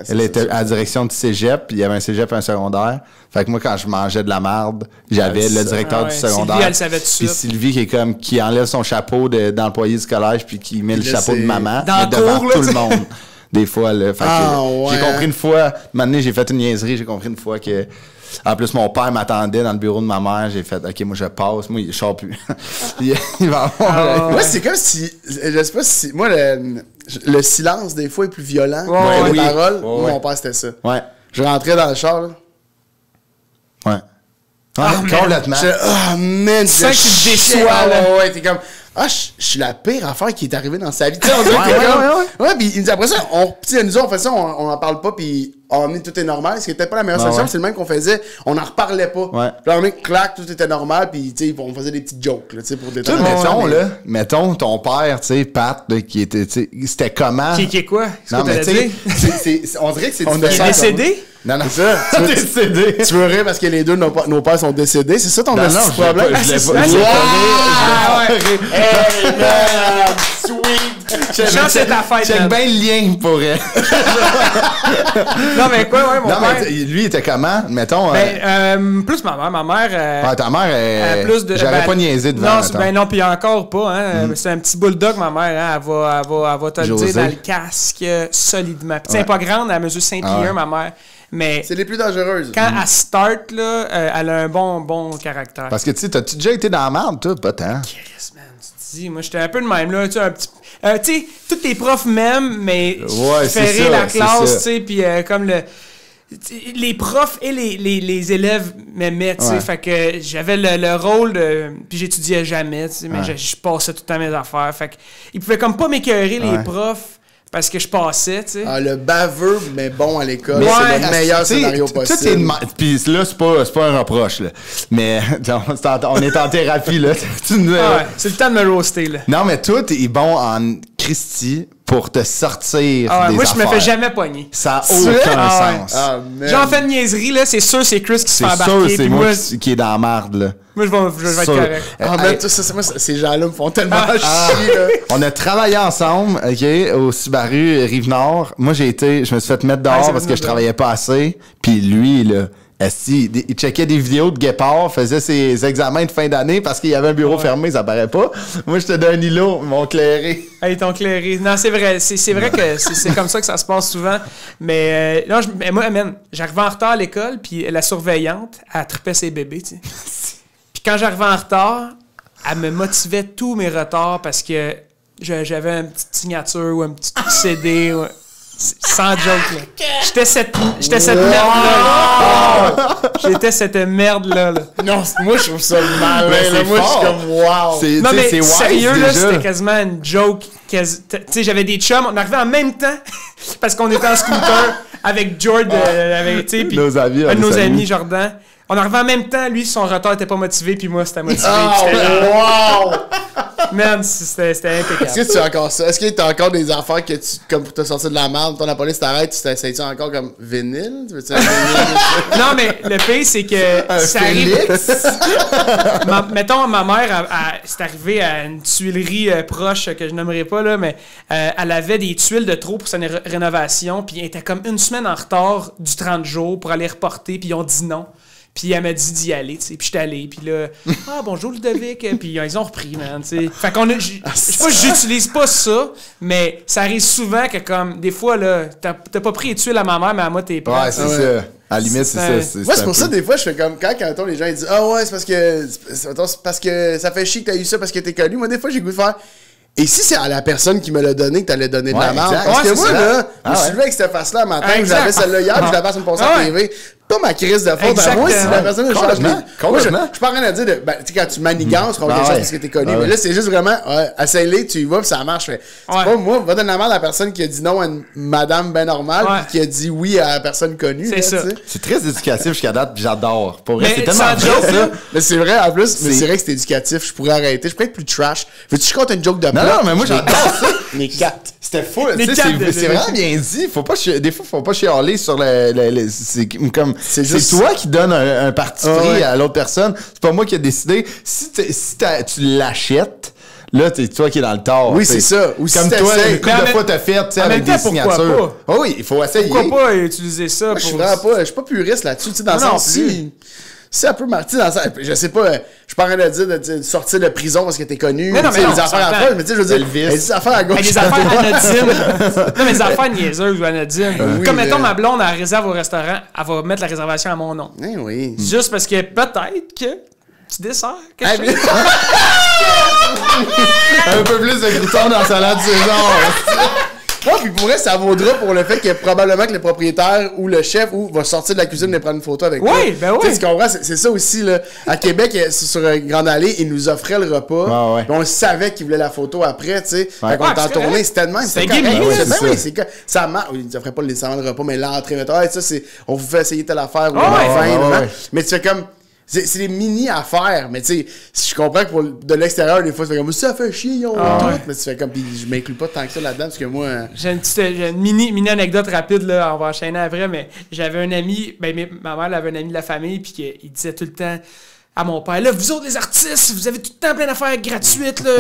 Elle était à la direction du cégep, puis il y avait un cégep et un secondaire. Fait que moi, quand je mangeais de la marde, j'avais le directeur du secondaire. Sylvie, elle savait tout puis Sylvie, qui enlève son chapeau d'employé du collège, puis qui met le chapeau de maman devant tout le monde. Des fois, là. Fait que j'ai compris une fois, maintenant, j'ai fait une niaiserie, j'ai compris une fois que. En plus, mon père m'attendait dans le bureau de ma mère. J'ai fait, OK, moi, je passe. Moi, il sort plus. Il va avoir... Moi, c'est comme si... Je sais pas si... Moi, le silence, des fois, est plus violent que les paroles. Moi, mon père, c'était ça. Ouais. Je rentrais dans le char, là. Ouais. Complètement. Man, tu sens que tu te déçois, là. Ouais, t'es comme... je suis la pire affaire qui est arrivée dans sa vie. Tu sais, on dirait ouais, puis il nous dit après ça, nous on fait ça, on en parle pas, puis tout est normal. Ce qui était pas la meilleure solution, c'est le même qu'on faisait. On n'en reparlait pas. Ouais. Puis là, clac, tout était normal, puis tu sais, on faisait des petites jokes, là, tu sais, pour détendre. Mettons ton père, tu sais, Pat, là, qui était, tu sais, c'était comment? Qui est quoi? Non, mais tu sais, on dirait que c'est différent. Il est décédé? Non, c'est ça. Décédé. Tu veux rire parce que les deux, nos pères sont décédés? C'est ça ton problème? Je l'ai pas. Hey, man! Sweet! Chance, c'est ta fête. Check bien le lien pour elle. Non, mais quoi, mon père? Mais lui, il était comment? Mettons. Plus ma mère. Ma mère. Ta mère, plus de. J'aurais pas niaisé devant. Non, puis encore pas, hein. C'est un petit bulldog, ma mère, hein. Elle va te le dire dans le casque solidement. Puis, elle n'est pas grande, elle mesure 5 pieds 1, ma mère. Mais c'est les plus dangereuses. Quand elle start, là, elle a un bon caractère. Parce que, tu sais, t'as-tu déjà été dans la merde, toi? Pas tant. Chris, man, tu te dis, moi, j'étais un peu de même, là, tu sais, un petit... tu sais, tous les profs m'aiment, mais je ferais la classe, tu sais, puis comme les profs et les élèves m'aimaient, tu sais, fait que j'avais le rôle de... Puis j'étudiais jamais, tu sais, mais je passais tout le temps mes affaires, fait que ils pouvaient comme pas m'écœurer, les profs, parce que je passais, tu sais. Le baveux, mais bon à l'école, c'est le meilleur scénario possible. Puis là, c'est pas un reproche, là. Mais on est en thérapie, là. C'est le temps de me roaster, là. Non, mais toi, t'es bon en Christy pour te sortir des affaires. Moi, je me fais jamais pogner. Ça a aucun sens. J'en fais une niaiserie, là. C'est sûr, c'est Chris qui se fait embarquer. C'est sûr, c'est moi qui est dans la marde, là. Moi, je vais être correct. Moi, ces gens-là me font tellement chier, là. On a travaillé ensemble, OK, au Subaru Rive-Nord. Moi, je me suis fait mettre dehors parce que je travaillais pas assez. Puis lui, là, il checkait des vidéos de guépard, faisait ses examens de fin d'année parce qu'il y avait un bureau fermé, ça paraît pas. Moi, j'étais d'un îlot, ils m'ont clairé. Ils t'ont clairé. Non, c'est vrai. C'est vrai que c'est comme ça que ça se passe souvent. Mais moi, j'arrivais en retard à l'école, puis la surveillante, elle trippait ses bébés, tu sais. Puis quand j'arrivais en retard, elle me motivait tous mes retards parce que j'avais une petite signature ou un petit CD. Sans joke, là. J'étais cette merde-là. J'étais cette merde-là. Non, moi, je trouve ça mal. Moi, je suis comme, wow. Non, mais sérieux, là, c'était quasiment une joke. Tu sais, j'avais des chums. On arrivait en même temps parce qu'on était en scooter avec George, puis un de nos amis, Jordan. On arrivait en même temps. Lui, son retard était pas motivé, puis moi, c'était motivé. Wow! Man, c'était impeccable. Est-ce que tu as encore ça? Est-ce que tu as encore des affaires que tu, comme pour te sortir de la merde, ton police t'arrête, tu t'essayes-tu encore comme vinyle? Non, mais le pire, c'est que ça arrive. Mettons, ma mère, c'est arrivé à une tuilerie proche que je nommerai pas, là, mais elle avait des tuiles de trop pour sa rénovation, puis elle était comme une semaine en retard du 30 jours pour aller reporter, puis ils ont dit non. Puis elle m'a dit d'y aller, tu sais. Puis j'étais allé. Puis là, bonjour Ludovic. Puis ils ont repris, man, tu sais. Fait qu'on a. Je sais pas, j'utilise pas ça, mais ça arrive souvent que, comme, des fois, là, t'as pas pris les tuiles à ma mère, mais à moi, t'es pas. Ouais, c'est ça. À la limite, c'est ça. Moi, c'est pour ça, des fois, je fais comme quand les gens ils disent ouais, c'est parce que ça fait chier que t'as eu ça parce que t'es connu. Moi, des fois, j'ai goût de faire. Et si c'est à la personne qui me l'a donné que t'allais donner de la merde? Parce que moi, là, je me suis levé avec cette face-là un matin, j'avais celle-là hier, puis je la passe une passer à TV. Pas ma crise de faute à moi, si la personne change. Moi, je suis pas en train de dire, tu sais, quand tu manigances, on va quelque chose parce que t'es connu. Mais là, c'est juste vraiment, essaye-les, tu y vas, puis ça marche. C'est pas moi, va donner la merde à la personne qui a dit non à une madame ben normale, puis qui a dit oui à la personne connue. C'est ça. C'est très éducatif jusqu'à date, puis j'adore. Pour vrai, c'est tellement vrai, ça. Mais c'est vrai, en plus, mais c'est vrai que c'est éducatif. Je pourrais arrêter. Je pourrais être plus trash. Veux-tu que je compte une joke de plat? Non, mais moi, j'adore ça. Les 4. C'était fou. C'est vraiment bien dit. Des fois, faut pas chialer sur le c'est toi qui donne un parti pris à l'autre personne. C'est pas moi qui ai décidé. Si tu l'achètes, là, c'est toi qui es dans le tort. Oui, c'est ça. Ou comme toi, une couple de fois, t'as fait, tu sais, avec des signatures. Oh oui, il faut essayer. Pourquoi pas utiliser ça? Moi, je suis pas puriste là-dessus. Tu sais, dans le sens si ça peut marcher dans ça. Je sais pas, je suis pas en train de dire de sortir de prison parce que t'es connu. Mais non, mais des affaires à faire, mais tu sais, je veux dire, des affaires à gauche. Des affaires anodines. Non, mais des affaires niaiseuses ou anodines. Comme mettons, ma blonde, elle réserve au restaurant, elle va mettre la réservation à mon nom. Oui. Juste parce que peut-être que tu desserres quelque chose. Un peu plus de croutons dans la salade César. Non, puis pour vrai, ça vaudra pour le fait que probablement que le propriétaire ou le chef va sortir de la cuisine et prendre une photo avec toi. Oui, ben oui. Tu comprends? C'est ça aussi, là. À Québec, sur Grande Allée, ils nous offraient le repas. On savait qu'ils voulaient la photo après, tu sais. Quand on était en tournée, c'était de même. C'est correct. Ça marche. Ils nous offraient pas nécessairement le repas, mais l'entrée, on vous fait essayer telle affaire ou la fin. Mais tu fais comme. C'est des mini-affaires, mais tu sais, je comprends que de l'extérieur, des fois, tu fais comme ça fait chier, ils ont tout. Mais tu fais comme, puis je m'inclus pas tant que ça là-dedans, parce que moi. J'ai une mini anecdote rapide, là, on va enchaîner après, mais j'avais un ami, ma mère avait un ami de la famille, puis il disait tout le temps à mon père, là, vous autres les artistes, vous avez tout le temps plein d'affaires gratuites, là.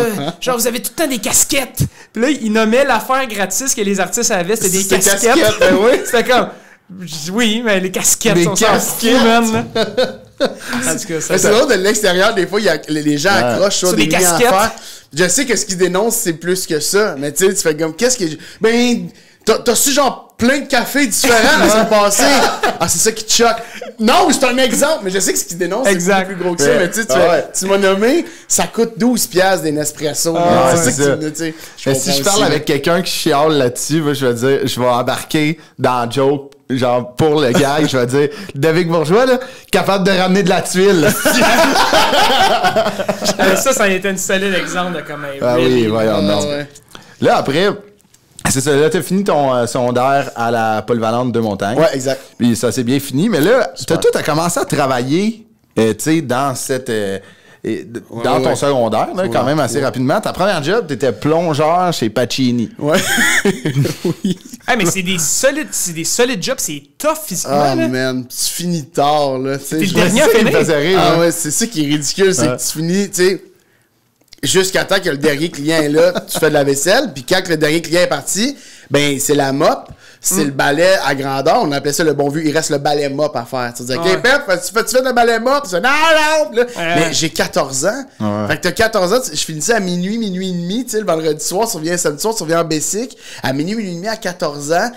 Genre, vous avez tout le temps des casquettes. Puis là, il nommait l'affaire gratis que les artistes avaient, c'était des casquettes. Oui. C'était comme, oui, mais les casquettes, on s'en fout, man. C'est drôle de l'extérieur, des fois, les gens accrochent sur des mini-affaires. Je sais que ce qu'ils dénoncent, c'est plus que ça. Mais tu sais, tu fais comme, qu'est-ce que. Ben, t'as su genre plein de cafés différents la semaine passée. C'est ça qui te choque. Non, c'est un exemple, mais je sais que ce qu'ils dénoncent, c'est plus gros que ça. Mais tu sais, tu m'as nommé, ça coûte 12$ des Nespresso. C'est ça que tu sais. Mais si je parle avec quelqu'un qui chiale là-dessus, je vais dire, je vais embarquer dans le joke. Genre, pour le gag, je vais dire, David Bourgeois, là, capable de ramener de la tuile. Ça a été un solide exemple de comment oui, voyons, non. Là, après, c'est ça, là, t'as fini ton secondaire à la polyvalente de Montagne. Ouais, exact. Puis ça s'est bien fini, mais là, t'as commencé à travailler, tu sais, dans cette... dans ton secondaire, là, quand même assez rapidement. Ta première job, t'étais plongeur chez Pacini. Ouais. Oui. Hey, mais c'est des solides jobs, c'est tough physiquement. Oh man, tu finis tard, là. T'es le dernier à finir. Ouais, c'est ça qui est ridicule, c'est que tu finis, tu sais, jusqu'à temps que le dernier client est là, tu fais de la vaisselle, puis quand le dernier client est parti, ben c'est la mop. C'est le balai à grandeur. On appelait ça le bon vieux. Il reste le balai mop à faire. Tu dis, OK, Pep, tu fais le balai mop? Tu dis, non. Mais j'ai 14 ans. Fait que t'as 14 ans, je finissais à minuit et demi. Tu sais, le vendredi soir, tu reviens samedi soir, tu reviens en Bessic. À minuit et demi, à 14 ans,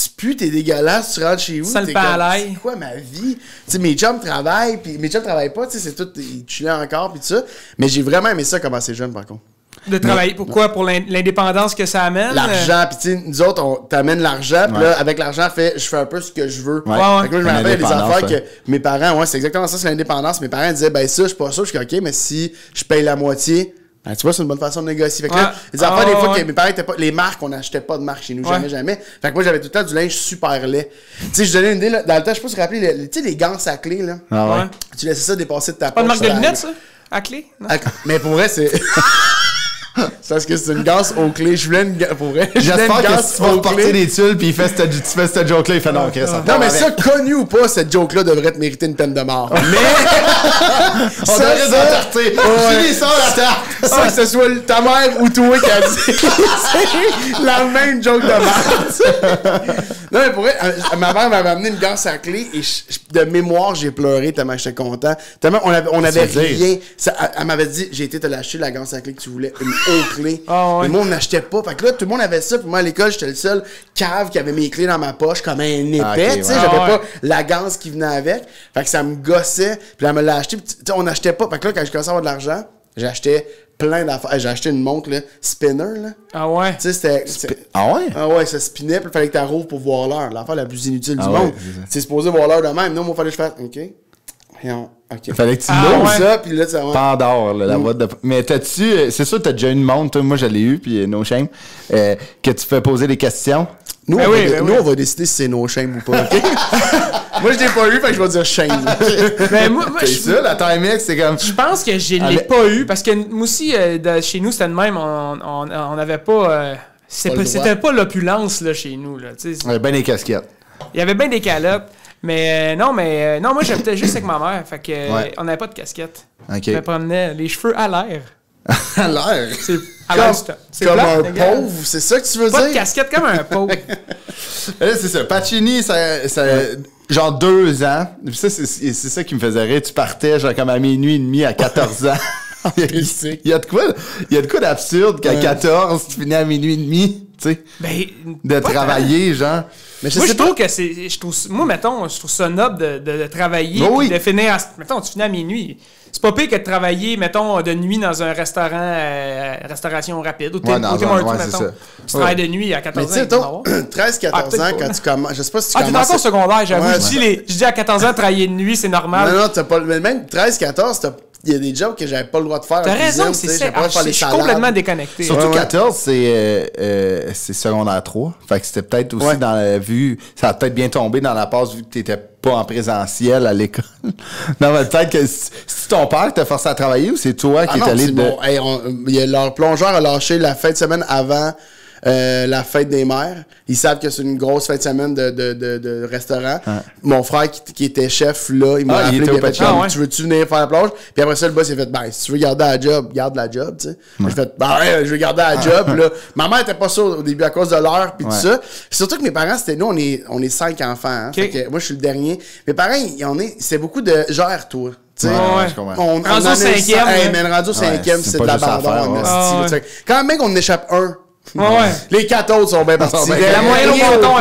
tu pues, t'es dégueulasse, tu rentres chez vous. Ça le pain à l'ail. C'est quoi ma vie? Tu sais, mes chums travaillent, puis mes chums travaillent pas, tu sais, c'est tout, ils chillaient encore, puis tout ça. Mais j'ai vraiment aimé ça comme assez jeune, par contre. De travailler. Pourquoi? Pour l'indépendance que ça amène? L'argent, puis tu sais, nous autres, on t'amène l'argent, puis là, avec l'argent, je fais un peu ce que je veux. Ouais. Fait que là, je me rappelle des affaires que mes parents, c'est exactement ça, c'est l'indépendance. Mes parents disaient, ben ça, je suis pas sûr, je suis OK, mais si je paye la moitié, ben, tu vois, c'est une bonne façon de négocier. Fait que là, les affaires, des fois, que mes parents étaient pas. Les marques, on n'achetait pas de marques chez nous, jamais. Fait que moi, j'avais tout le temps du linge super laid. Tu sais, je donnais une idée, là, dans le temps, je sais pas si tu te rappelles, tu sais, les gants à clé, là. Ah ouais. Tu laissais ça dépasser de ta poche. Pas de marque de lunettes, ça? À clé? Non? Mais pour vrai, c'est. C'est parce que c'est une gasse aux clés. Je voulais une gasse pour vrai. J'espère que tu vas reporter des tuiles puis tu fais cette joke-là. Il fait non, ok, ça. Non, mais ça, connu ou pas, cette joke-là devrait te mériter une peine de mort. Mais. On devrait s'entarter. J'ai ça à la tarte. Ça, que ce soit ta mère ou toi qui a dit. C'est la même joke de merde. Non, mais pour vrai, ma mère m'avait amené une gasse à clé et de mémoire, j'ai pleuré tellement j'étais content. Tellement on avait rien. Elle m'avait dit, j'ai été te lâcher la gasse à clé que tu voulais. Aux clés. Oh, ouais. Mais moi, on n'achetait pas. Fait que là, tout le monde avait ça. Puis moi, à l'école, j'étais le seul cave qui avait mes clés dans ma poche comme un épais. Tu sais, j'avais pas la ganse qui venait avec. Fait que ça me gossait. Puis elle me l'a acheté. Puis on n'achetait pas. Fait que là, quand je commençais à avoir de l'argent, j'achetais plein d'affaires. J'ai acheté une montre, là, spinner, là. Ah ouais? Tu sais, c'était. Ah ouais? Ah ouais, ça spinait. Puis il fallait que tu rouvres pour voir l'heure. L'affaire la plus inutile du monde. C'est supposé voir l'heure de même. Non, moi, il fallait que je fasse. OK. Il fallait que tu l'ouvres ça, puis là, ça va. Pandore, là, la boîte de. Mais t'as-tu. C'est sûr que t'as déjà une montre, toi, moi je l'ai eu, puis no shame, que tu fais poser des questions. Nous, on va décider si c'est no shame ou pas, OK? Moi, je l'ai pas eu, fait que je vais dire shame. Mais moi c'est ça, la Timex, c'est comme. Je pense que je l'ai pas eu, parce que moi aussi, chez nous, c'était de même, on n'avait pas. C'était pas l'opulence, là, chez nous, là. Il y avait bien des casquettes. Il y avait bien des calottes. Mais non, moi j'habitais juste avec ma mère, fait que on n'avait pas de casquette. OK. Je me promenais les cheveux à l'air. À l'air? C'est à l'air, c'est comme plat, un pauvre, c'est ça que tu veux dire? Pas de casquette comme un pauvre. Là, c'est ça. Pacini, ça genre 2 ans. Ça, c'est ça qui me faisait rire. Tu partais genre comme à minuit et demi à 14 ans. Il y a de quoi d'absurde qu'à 14, tu finis à minuit et demi, tu sais, de travailler, genre. Mais moi, je trouve que mettons, je trouve ça noble de travailler, de finir mettons, tu finis à minuit. C'est pas pire que de travailler, mettons, de nuit dans un restaurant, restauration rapide, ou Tim Hortons, mettons. Tu travailles de nuit à 14 ans. Mais tu sais, 13-14 ans, quand tu commences, je sais pas si tu commences... t'es encore au secondaire, j'avoue. Je dis à 14 ans, travailler de nuit, c'est normal. Non, t'as pas... Même 13-14, il y a des jobs que j'avais pas le droit de faire. T'as raison, c'est ça. Je suis complètement déconnecté. Surtout 14, c'est secondaire 3. Fait que c'était peut-être aussi dans la vue... Ça a peut-être bien tombé dans la passe vu que t'étais pas en présentiel à l'école. Non, mais peut-être que c'est ton père qui t'a forcé à travailler ou c'est toi qui est allé de... Leur plongeur a lâché la fin de semaine avant... la fête des mères. Ils savent que c'est une grosse fête de semaine de restaurant. Mon frère qui était chef là, il m'a appelé, il a fait tu veux-tu venir faire la plonge? Puis après ça, le boss il a fait si tu veux garder la job, garde la job, tu sais. J'ai fait je vais garder la job. Là, ma mère était pas sûre au début à cause de l'heure puis tout ça. Puis surtout que mes parents, c'était nous, on est 5 enfants. Hein, fait que moi je suis le dernier. Mes parents, c'est beaucoup de gère-toi. On rendu au 5e. Rendu au 5e, c'est de l'abandon. Quand même qu'on échappe un. Les 4 autres sont bien partis. La moyenne au bâton.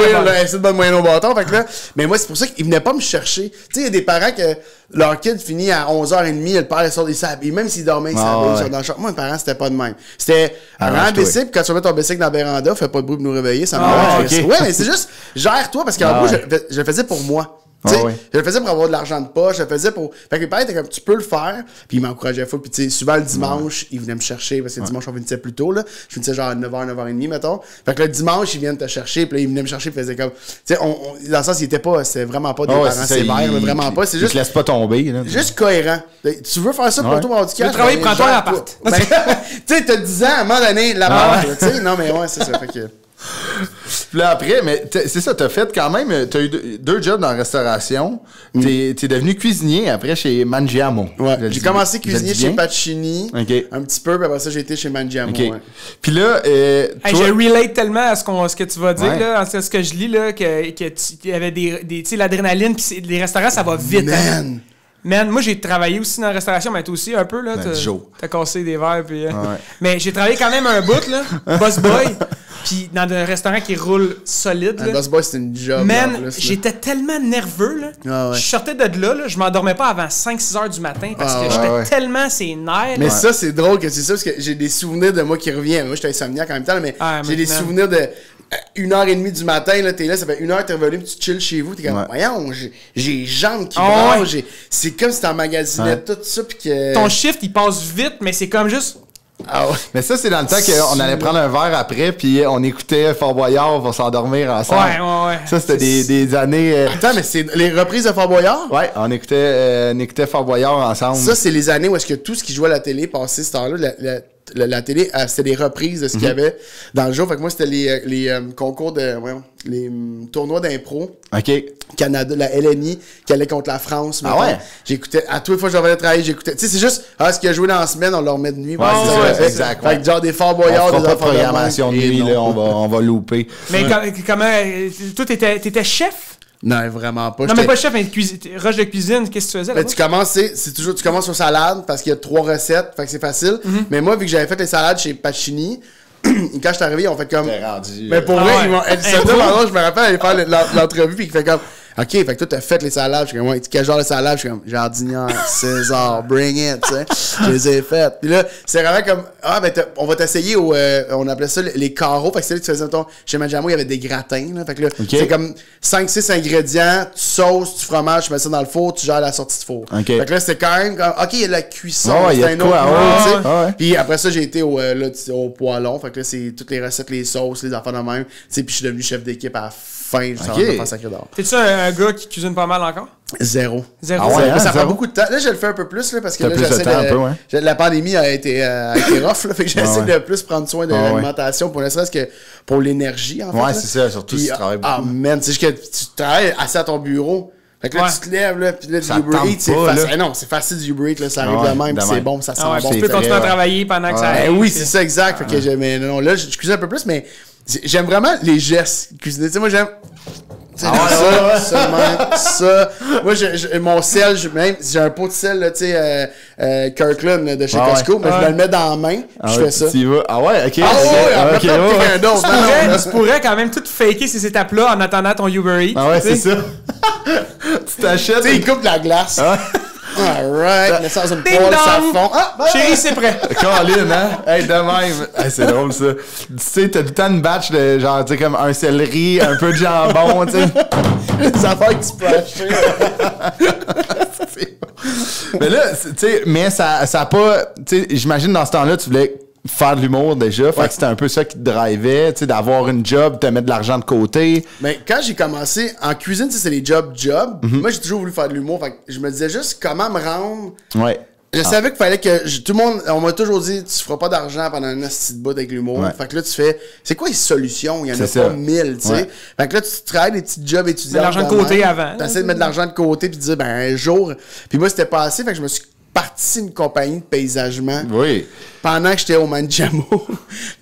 C'est de bonne moyenne au bâton. Fait que là, mais moi, c'est pour ça qu'ils venaient pas me chercher. Tu sais, il y a des parents que leur kid finit à 11h30, le père sort des sables. Et même s'ils dormaient, ils savaient dans le champ. Moi, mes parents, c'était pas de même. C'était rends bicycle, puis quand tu vas mettre ton bicycle dans la véranda, fais pas de bruit pour nous réveiller. Ça m'arrange. Ouais, mais c'est juste, gère-toi, parce qu'en gros, je le faisais pour moi. Je le faisais pour avoir de l'argent de poche, je le faisais pour... Fait que mes parents étaient comme, tu peux le faire, puis ils m'encourageaient fou, puis tu sais, souvent le dimanche, ils venaient me chercher, parce que le dimanche, on finissait plus tôt, là. Je finissais genre à 9h, 9h30, mettons. Fait que le dimanche, ils viennent te chercher, puis là, ils venaient me chercher, puis ils faisaient comme... Tu sais, dans le sens, c'était vraiment pas des parents sévères, vraiment pas. C'est juste... Ils te laissent pas tomber, là. Juste cohérent. Tu veux faire ça pour toi, pour avoir du cash? Travailler, prends-toi l'appart. Tu sais, t'as 10 ans, à un moment donné, l'appart, tu sais. Non, mais ouais, c'est ça. Fait que... Puis là, après, mais c'est ça, t'as fait quand même, t'as eu 2 jobs dans la restauration. T'es devenu cuisinier après chez Mangiamo. Ouais, j'ai commencé cuisinier chez Pacini. Un petit peu, puis après ça, j'ai été chez Mangiamo. Puis là, je relate tellement à ce que tu vas dire, là, à ce que je lis, là, qu'il y avait tu sais, l'adrénaline, puis les restaurants, ça va vite. Man, moi, j'ai travaillé aussi dans la restauration, mais toi aussi, un peu, là. T'as cassé des verres, puis... Mais j'ai travaillé quand même un bout, là. Boss boy. Puis dans un restaurant qui roule solide. Un boss boy, c'est une job. Man, j'étais tellement nerveux. Là. Ah ouais. Je sortais de là, je m'endormais pas avant 5-6 heures du matin parce que j'étais tellement ses nerfs. Mais ça, c'est drôle que c'est ça, parce que j'ai des souvenirs de moi qui revient. Moi, j'étais insomniaque en même temps, mais j'ai des souvenirs de 1h30 du matin, là, t'es là, ça fait 1 heure, t'es revenu, puis tu chilles chez vous, t'es comme, voyons, j'ai les jambes qui branchent, c'est comme si t'emmagasinais tout ça, puis que... Ton shift, il passe vite, mais c'est comme juste... Ah ouais. Mais ça, c'est dans le temps qu'on allait prendre un verre après, puis on écoutait Fort Boyard pour s'endormir ensemble. Ouais. Ça, c'était des années... Attends, mais c'est les reprises de Fort Boyard? Ouais, on écoutait Fort Boyard ensemble. Ça, c'est les années où est-ce que tout ce qui jouait à la télé passait cette heure-là, la télé, c'était des reprises de ce qu'il y avait dans le jour. Fait que moi, c'était les concours les tournois d'impro. OK. Canada, la LNI, qui allait contre la France. Ah ouais? J'écoutais, à toutes les fois que je revenais travailler, j'écoutais. Tu sais, c'est juste, ce qu'il a joué dans la semaine, on le remet de nuit. Ouais, c'est ça, exact. Fait que genre des Fort Boyard, des programmation de nuit, là, on va louper. Mais comment, toi, t'étais chef? Non, vraiment pas. Non, mais pas chef, mais rush de cuisine, qu'est-ce que tu faisais là? Tu commences aux salades parce qu'il y a 3 recettes, fait que c'est facile. Mais moi, vu que j'avais fait les salades chez Pacini, quand je suis arrivé, ils ont fait comme. Mais pour vrai, ils m'ont dit ça. Je me rappelle aller faire l'entrevue, puis il fait comme. OK, fait que toi, t'as fait les salades. Je suis comme, quel genre de salade? Je suis comme, jardinière, César, bring it, tu sais. Je les ai faites. Puis là, c'est vraiment comme, on va t'essayer on appelait ça les carreaux. Fait que c'est là que tu faisais, mettons, chez Manjamo, il y avait des gratins, là. Fait que là, c'est comme 5-6 ingrédients, tu sauces, tu fromage, tu mets ça dans le four, tu gères la sortie de four. Fait que là, c'était quand même comme, OK, il y a de la cuisson. Il y a un autre, tu sais. Puis après ça, j'ai été au poêlon. Fait que là, c'est toutes les recettes, les sauces, les affaires de même. Tu sais, puis je suis devenu chef d'équipe à la fin, je suis en sacré d'or. T'es-tu un gars qui cuisine pas mal encore? Zéro. Ah ouais, ça prend beaucoup de temps. Là, je le fais un peu plus, là, parce que là, j'essaie de... La pandémie a été rough, là, fait que j'essaie de plus prendre soin de l'alimentation, pour ne serait-ce que pour l'énergie, en fait. Ouais, c'est ça, surtout si tu travailles beaucoup. Ah, man, c'est juste que tu travailles assis à ton bureau. Fait que là, tu te lèves, là, puis là, du Uber Eats, c'est facile. Non, c'est facile du Uber Eats, là, ça arrive de même, puis c'est bon, ça sent bon. Tu peux continuer à travailler pendant que ça arrive. Oui, c'est ça, exact. Fait que mais non, là, je cuisine un peu plus, mais j'aime vraiment les gestes cuisinés. Tu sais, moi, j'aime... Ça. Moi, mon sel, j'ai un pot de sel, là, tu sais, Kirkland de chez Costco, mais je me le mets dans la main, je fais ça. Ah ouais, ok. Tu pourrais quand même tout faker ces étapes-là en attendant ton Uber Eats. Ah ouais, c'est ça. Tu t'achètes. Tu sais, il coupe la glace. Alright, mais ça dans une poêle, ça fond. Chérie, c'est prêt. Colin, hein? Hey, de même. Hey, c'est drôle, ça. Tu sais, t'as tout le temps une batch de genre, tu sais, comme un céleri, un peu de jambon, tu sais. Des affaires que tu peux acheter. Mais là, tu sais, ça a pas. Tu sais, j'imagine dans ce temps-là, tu voulais faire de l'humour déjà. Fait que c'était un peu ça qui te drivait, tu sais, d'avoir une job, te mettre de l'argent de côté. Mais quand j'ai commencé en cuisine, c'est les jobs. Moi, j'ai toujours voulu faire de l'humour. Fait que je me disais juste comment me rendre. Ouais. Je savais qu'il fallait que tout le monde, on m'a toujours dit, tu feras pas d'argent pendant un petit bout avec l'humour. Ouais. Fait que là, tu fais, c'est quoi les solutions? Il y en a pas 1000, tu sais. Ouais. Fait que là, tu travailles des petits jobs étudiants. Mettre de l'argent de côté avant. Tu essaies de mettre de l'argent de côté puis de dire, un jour. Puis moi, c'était pas assez. Fait que je me suis parti d'une compagnie de paysagement. Oui. Pendant que j'étais au Manjamo.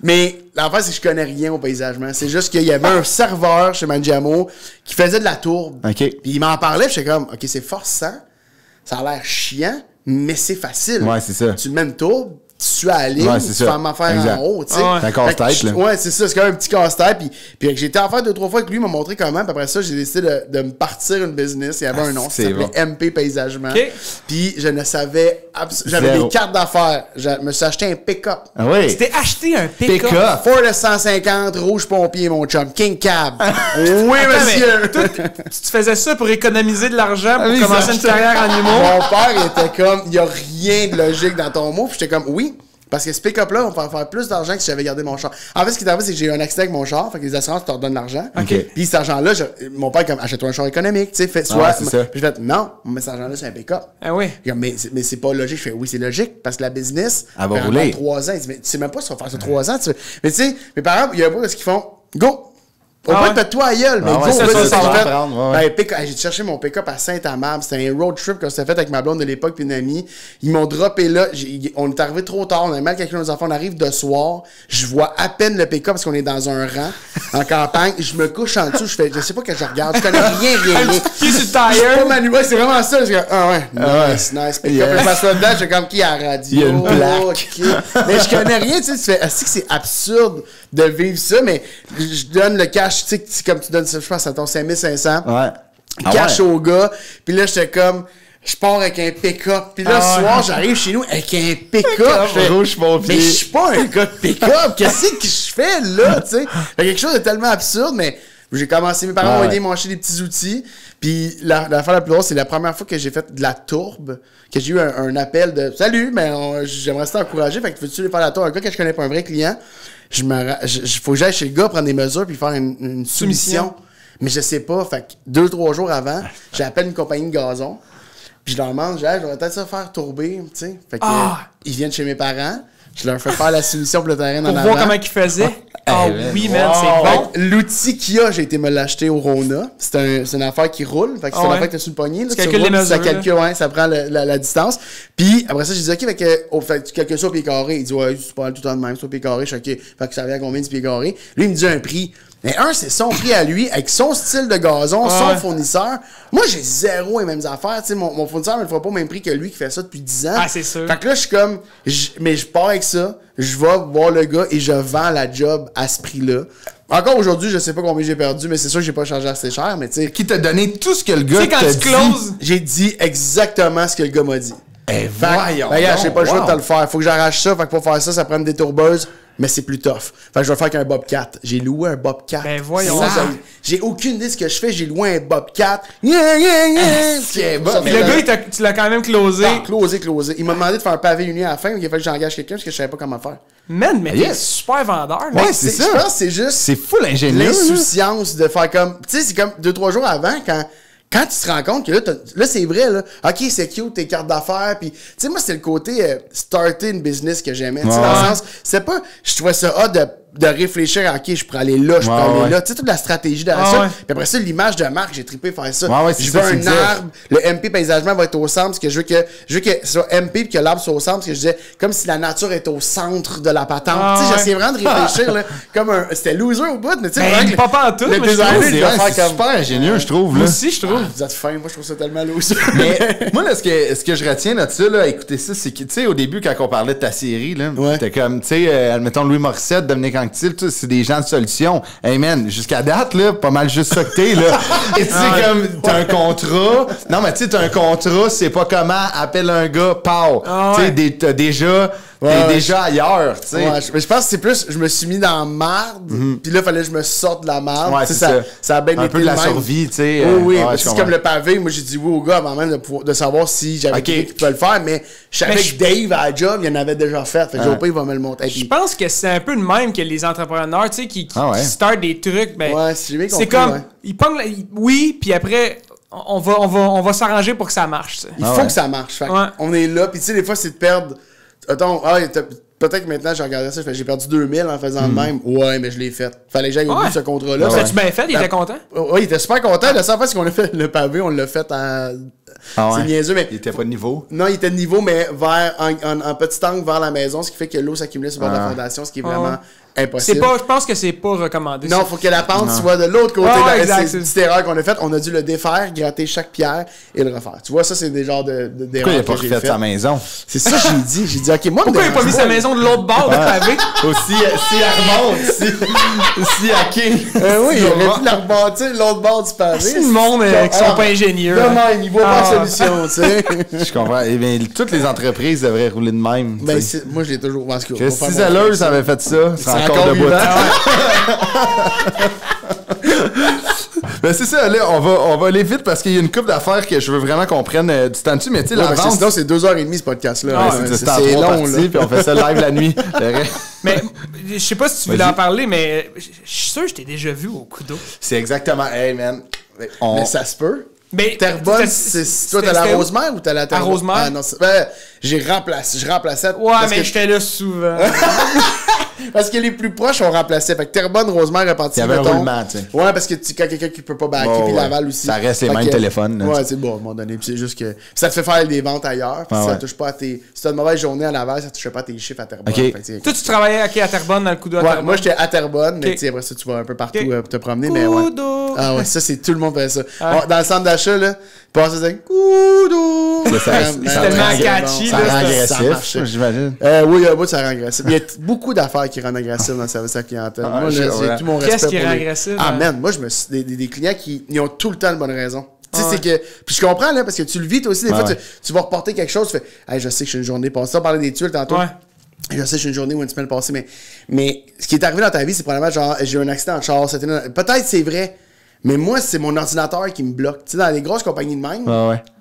Mais l'affaire, c'est que je connais rien au paysagement. C'est juste qu'il y avait un serveur chez Manjamo qui faisait de la tourbe. OK. Puis il m'en parlait, puis j'étais comme, OK, c'est forçant. Ça a l'air chiant, mais c'est facile. Ouais, c'est ça. Tu mets une tourbe, tu suis à la ligne, tu fais m'en faire en haut, tu sais. C'est un casse-tête, là. Ouais, c'est ça, c'est quand même un petit casse-tête. Puis j'ai été en faire 2-3 fois avec lui, il m'a montré comment. Puis après ça, j'ai décidé de me partir une business. Il y avait un nom, ça s'appelait MP Paysagement. Okay. Puis je ne savais j'avais des cartes d'affaires. Je me suis acheté un pick-up. Ah oui? Tu t'es acheté un pick-up? Ford 150, rouge pompier, mon chum. King Cab. Oui, monsieur! Tu faisais ça pour économiser de l'argent pour commencer une carrière en humour? Mon père, il était comme, il n'y a rien de logique dans ton mot. Puis j'étais comme, oui. Parce que ce pick-up-là, on peut en faire plus d'argent que si j'avais gardé mon char. En fait, ce qui est arrivé, c'est que j'ai eu un accident avec mon char. Fait que les assurances te redonnent l'argent. Okay. Puis cet argent-là, mon père, comme, achète-toi un char économique, tu sais, fais soit. Puis je fais, non, mais cet argent-là, c'est un pick-up. Ah oui. Mais c'est pas logique. Je fais, oui, c'est logique. Parce que la business, elle va rouler. 3 ans. Mais tu sais même pas si on va faire ça 3 ans. Mais tu sais, mes parents, il y a un peu de ce qu'ils font, go! Au moins, pète-toi à gueule. Mais gros, j'ai cherché mon pick-up à Saint-Amable. C'était un road trip qu'on s'était fait avec ma blonde de l'époque puis une amie. Ils m'ont droppé là. On est arrivé trop tard. On a mal calculé nos enfants. On arrive de soir. Je vois à peine le pick-up parce qu'on est dans un rang en campagne. Je me couche en dessous. Je sais pas que je regarde. Je connais rien. Qui est tire? C'est vraiment ça. Nice. Pick-up. Je passe là-dedans. Je suis comme qui à la radio. Il y a une plaque. Mais je connais rien. Tu sais, c'est absurde de vivre ça. Mais je donne le cash. Tu sais, comme tu donnes ça, je pense, à ton 5500. Ouais. Cash au gars. Puis là, j'étais comme, je pars avec un pick-up. Puis là, ce soir, j'arrive chez nous avec un pick-up. Mais je suis pas un gars de pick-up. Qu'est-ce que je fais là, tu sais? Quelque chose de tellement absurde, mais j'ai commencé, mes parents ont aidé à m'acheter des petits outils. Puis l'affaire la plus drôle, c'est la première fois que j'ai fait de la tourbe, que j'ai eu un appel de « Salut, mais j'aimerais t'encourager, fait que veux-tu aller faire la tourbe? » Un gars que je connais pas, un vrai client. Faut que j'aille chez le gars prendre des mesures puis faire une soumission. Mais je sais pas. Fait que 2-3 jours avant, j'appelle une compagnie de gazon. Puis je leur demande, j'aurais peut-être ça faire tourber, tu sais. Fait que ils viennent chez mes parents. Je leur fais faire la soumission pour le terrain en avant. Pour voir comment ils faisaient. Oui, man, c'est bon. L'outil qu'il y a, j'ai été me l'acheter au Rona. C'est une affaire qui roule. Fait que c'est une affaire que tu as sur le poignet. Là, tu calcules les mesures. Ça calcule, ça prend la distance. Puis après ça, j'ai dit, OK, fait que tu calcules ça au pied carré. Il dit, ouais, tu parles tout le temps de même, ça au pied carré. Je suis OK. Fait que ça vient à combien du pied carré? Lui, il me dit un prix. Mais c'est son prix à lui, avec son style de gazon, son fournisseur. Moi, j'ai zéro les mêmes affaires. Tu sais, mon fournisseur ne me fera pas au même prix que lui qui fait ça depuis 10 ans. Ah, c'est sûr. Fait que là, je suis comme, mais je pars avec ça, je vais voir le gars et je vends la job à ce prix-là. Encore aujourd'hui, je sais pas combien j'ai perdu, mais c'est sûr que j'ai pas chargé assez cher, mais tu sais. Qui t'a donné tout ce que le gars t'a dit? J'ai dit exactement ce que le gars m'a dit. Voyons. Regarde, j'ai pas le choix de te le faire. Faut que j'arrache ça. Fait que pour faire ça, ça prend des tourbeuses. Mais c'est plus tough. Fait que je vais faire qu'un Bobcat. J'ai loué un Bobcat. Ben voyons. J'ai aucune idée de ce que je fais. J'ai loué un Bobcat. Le gars, tu l'as quand même closé. Closé. Il m'a demandé de faire un pavé uni à la fin. Il a fallu que j'engage quelqu'un parce que je savais pas comment faire. Man, mais t'es super vendeur. Ouais, c'est ça. Je pense que c'est juste... C'est fou l'ingénieur. L'insouciance de faire comme... Tu sais, c'est comme 2-3 jours avant quand tu te rends compte que là c'est vrai, là. OK, c'est cute, tes cartes d'affaires. Puis, tu sais, moi, c'est le côté starter une business que j'aimais. Tu sais, dans le sens, c'est pas... Je trouvais ça hot de réfléchir à OK, je pourrais aller là, je pourrais aller là. Tu sais, toute la stratégie derrière ça. Puis après ça, l'image de marque, j'ai trippé faire ça. Je veux un arbre. Le MP paysagement va être au centre parce que je veux que ce soit MP et que l'arbre soit au centre parce que je disais comme si la nature était au centre de la patente. Tu sais, j'essayais vraiment de réfléchir, là. Comme c'était loser au bout, mais tu sais, pas en tout. Le designer, c'est super ingénieux, je trouve. Moi aussi, je trouve. Vous êtes fin, moi, je trouve ça tellement loser. Mais moi, là, ce que je retiens de ça, là, écoutez ça, c'est que, tu sais, au début, quand on parlait de ta série, là, c'était comme, tu sais, admettons Louis Morissette, Dominique Anctil, c'est des gens de solution. Hey man, jusqu'à date, là, pas mal juste ça que t'es, là. Et tu sais, comme, t'as un contrat. Non, mais tu sais, t'as un contrat, c'est pas comment appelle un gars, pow. Tu sais, t'as déjà... T'es déjà ailleurs, tu sais. Ouais, mais je pense que c'est plus, je me suis mis dans la marde, puis là, fallait que je me sorte de la marde. Ouais, ça a bien été un peu de la survie, tu sais. Oui, c'est comme le pavé. Moi, j'ai dit oui au gars avant même de savoir si j'avais quelqu'un qui pouvait le faire, mais je savais que Dave, à la job, il en avait déjà fait. Fait que j'ai pas, il va me le montrer. Je pense que c'est un peu de même que les entrepreneurs, tu sais, qui startent des trucs. Ben, c'est comme, ils pognent, oui, puis après... On va s'arranger pour que ça marche. T'sais. Il faut que ça marche. Fait on est là. Puis tu sais, des fois, c'est de perdre... Attends, peut-être que maintenant, j'ai regardé ça, j'ai perdu 2000 en faisant de même. Ouais, mais je l'ai fait. Fallait que j'aille au bout de ce contrat-là. T'as-tu bien fait? Il était content? Oui, il était super content. La seule fois, c'est qu'on a fait le pavé, on l'a fait à... C'est niaiseux, mais... Il était pas de niveau? Non, il était de niveau, mais vers en petit angle vers la maison, ce qui fait que l'eau s'accumulait sur le bord de la fondation, ce qui est vraiment... impossible. Je pense que c'est pas recommandé. Non, il faut que la pente soit de l'autre côté. C'est une petite erreur qu'on a faite. On a dû le défaire, gratter chaque pierre et le refaire. Tu vois, ça, c'est des genres d'erreurs que j'ai faites. Pourquoi il n'a pas refait sa maison? C'est ça que j'ai dit. J'ai dit, OK, moi, pourquoi il n'a pas mis sa maison de l'autre bord de pavé? Aussi, si elle remonte, si à King. Oui, il aurait pu la rebâtir de l'autre bord du pavé. C'est le monde qui sont pas ingénieux. Non, ils n'y voient pas de solution, tu sais. Je comprends. Eh bien, toutes les entreprises devraient rouler de même. Ben, moi, je l'ai toujours... Que si Zelleuse avait fait ça, c'est encore debout. Ben c'est ça, là, on va aller vite parce qu'il y a une couple d'affaires que je veux vraiment qu'on prenne du temps dessus, mais tu sais, la vente... Sinon, c'est 2h30 ce podcast-là. C'est long, là. Puis on fait ça live la nuit. Mais je sais pas si tu voulais en parler, mais je suis sûr que je t'ai déjà vu au coup d'eau. C'est exactement... Hey, man. Mais ça se peut. Mais Terrebonne, toi, t'as la Rosemère ou t'as la Terrebonne? À Rosemère? Ah non, je remplaçais. Ouais, mais j'étais là souvent. Parce que les plus proches, on remplaçait. Fait que Terrebonne, Rosemère, Repentigny. Il y avait un roulement, tu sais. Ouais, parce que quand quelqu'un qui peut pas backer, puis Laval aussi. Ça reste les mêmes téléphones. Ouais, c'est bon, à un moment donné. Puis c'est juste que. Puis ça te fait faire des ventes ailleurs. Puis ça touche pas à tes. Si t'as une mauvaise journée à Laval, ça touche pas à tes chiffres à Terrebonne. Toi, tu travaillais à Terrebonne, dans le coup d'eau à Terrebonne? Moi, j'étais à Terrebonne, mais après ça, tu vas un peu partout te promener. Mais ouais. Ah ouais, ça, c'est tout le monde fait ça. Dans le centre d'achat, là, passer ça, Kudo. C'est tellement catchy, là. Ça rend agressif, j'imagine. Oui, il y a un bout, ça rend agressif. Il y a beaucoup d'affaires qui rendent agressif dans le service à la clientèle. Moi, j'ai tout mon respect. Qu'est-ce qui rend agressif? Ah, man, moi, des clients qui ont tout le temps de bonnes raisons. Tu sais, c'est que. Puis je comprends, là, parce que tu le vis, toi aussi. Des fois, tu vas reporter quelque chose, tu fais, hey, je sais que je suis une journée passée. On parlait des tuiles tantôt. Je sais que je suis une journée ou une semaine passée, mais ce qui est arrivé dans ta vie, c'est probablement genre, j'ai eu un accident de char. Peut-être c'est vrai, mais moi, c'est mon ordinateur qui me bloque. Tu sais, dans les grosses compagnies de même,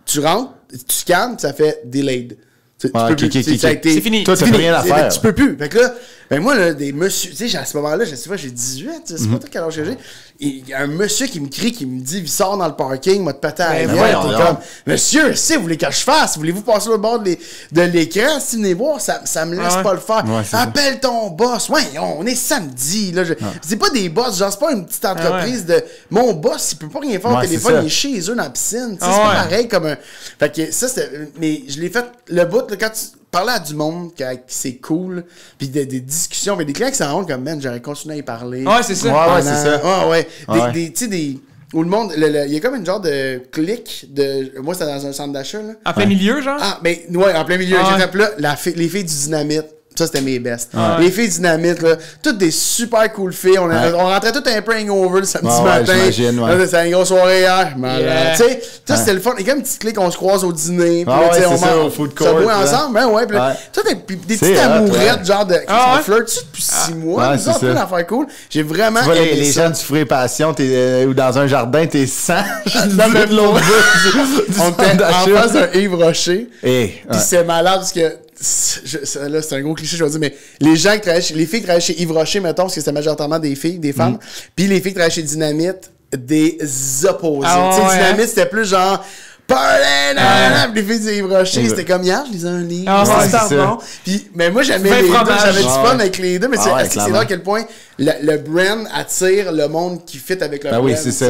tu rentres, tu scannes, ça fait delayed. Tu peux plus. C'est fini. Toi, t'as plus rien à faire. Tu peux plus. Fait que là, ben moi, là, des messieurs, tu sais, à ce moment-là, je sais pas, j'ai 18, je sais pas quel âge j'ai. Il y a un monsieur qui me crie, qui me dit, il sort dans le parking, m'a te pété à la gueule. T'es comme, monsieur, si vous voulez que je fasse, voulez-vous passer au bord de l'écran, si vous venez voir, ça me laisse pas le faire. Appelle ton boss. Ouais, on est samedi, là. C'est pas des boss, genre, c'est pas une petite entreprise de, mon boss, il peut pas rien faire au téléphone, il est chez eux dans la piscine, tu sais, c'est pas pareil comme un. Fait que ça, c'était, mais je l'ai fait, le bout, là, quand tu parlais à du monde, que c'est cool, puis des discussions, mais des clients qui s'en rendent comme, man, j'aurais continué à y parler. Ouais, c'est ça. Ouais, c'est ça. Tu sais, où le monde, il y a comme une genre de clic de. Moi, c'était dans un centre d'achat, là. En plein milieu, genre? Ah, ben, ouais, en plein milieu. J'étais là, les filles du Dynamite. Ça, c'était mes bestes. Les filles Dynamite, là, toutes des super cool filles. On rentrait tout un peu hangover le samedi matin. C'était une grosse soirée hier. Tu sais, ça, c'était le fun. Il y a comme une petite clique, on se croise au dîner. Puis on mange au food court. Ça boit ensemble, ben ouais. Puis des petites amourettes, genre de. On flirte depuis 6 mois. C'est plein d'affaires cool. J'ai vraiment. Tu vois, les gens du Fourré Passion, ou dans un jardin, t'es 100. Dans le l'autre on était en face d'un Yves Rocher. Puis c'est malade parce que. Là, c'est un gros cliché, je vais dire, mais les gens qui travaillent les filles qui travaillent chez Yves Rocher, mettons, parce que c'était majoritairement des filles, des femmes, puis les filles qui travaillent chez Dynamite, des opposés. Tu sais, Dynamite, c'était plus genre, les filles de Yves Rocher, c'était comme hier, je lisais un livre. C'était bon. Puis, mais moi, j'aimais les deux, j'avais du fun avec les deux, mais c'est là à quel point le brand attire le monde qui fit avec le brand. Oui, c'est ça.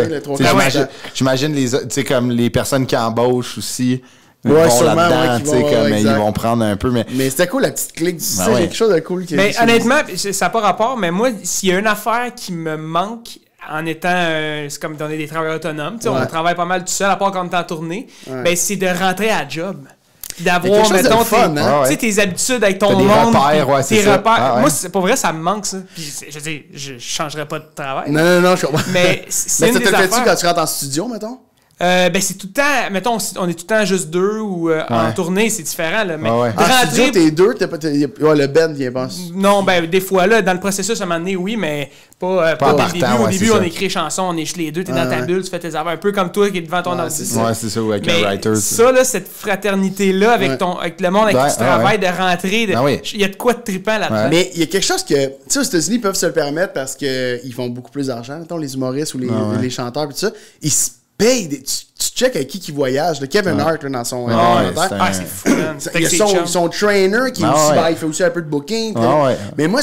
J'imagine les personnes qui embauchent aussi. Ouais, sûrement, ils vont prendre un peu, mais c'était cool, la petite clique du site, quelque chose de cool. Mais honnêtement, ça n'a pas rapport, mais moi, s'il y a une affaire qui me manque en étant, c'est comme donner des travailleurs autonomes, on travaille pas mal tout seul, à part quand on est en tournée, ben c'est de rentrer à la job. D'avoir, mettons, tes habitudes avec ton monde, tes repères. Moi, c'est pas vrai, ça me manque, ça. Puis, je veux dire, je changerais pas de travail. Non, je comprends. Mais c'est une des affaires... Mais ça te le fait-tu quand tu rentres en studio, mettons? Ben c'est tout le temps, mettons, on est tout le temps juste deux ou en tournée, c'est différent là, mais studio, t'es deux, le band vient pense. Non, ben des fois là, dans le processus à un moment donné, oui, mais pas au début. Au début, on écrit chansons, on est chez les deux, t'es dans ta bulle, tu fais tes affaires, un peu comme toi qui est devant ton ordinateur. Ouais, c'est ça, avec un writer. Ça là, cette fraternité là avec le monde avec qui tu travailles, de rentrer, il y a de quoi de trippant là-dedans. Mais il y a quelque chose que, tu sais, aux États-Unis, ils peuvent se le permettre parce qu'ils font beaucoup plus d'argent, mettons les humoristes ou les chanteurs, tout ça, ils paye tu check avec qui voyage. Kevin Hart là, dans son documentaire. C'est fou, man. Il y a son trainer qui est aussi, il fait aussi un peu de booking. Mais moi,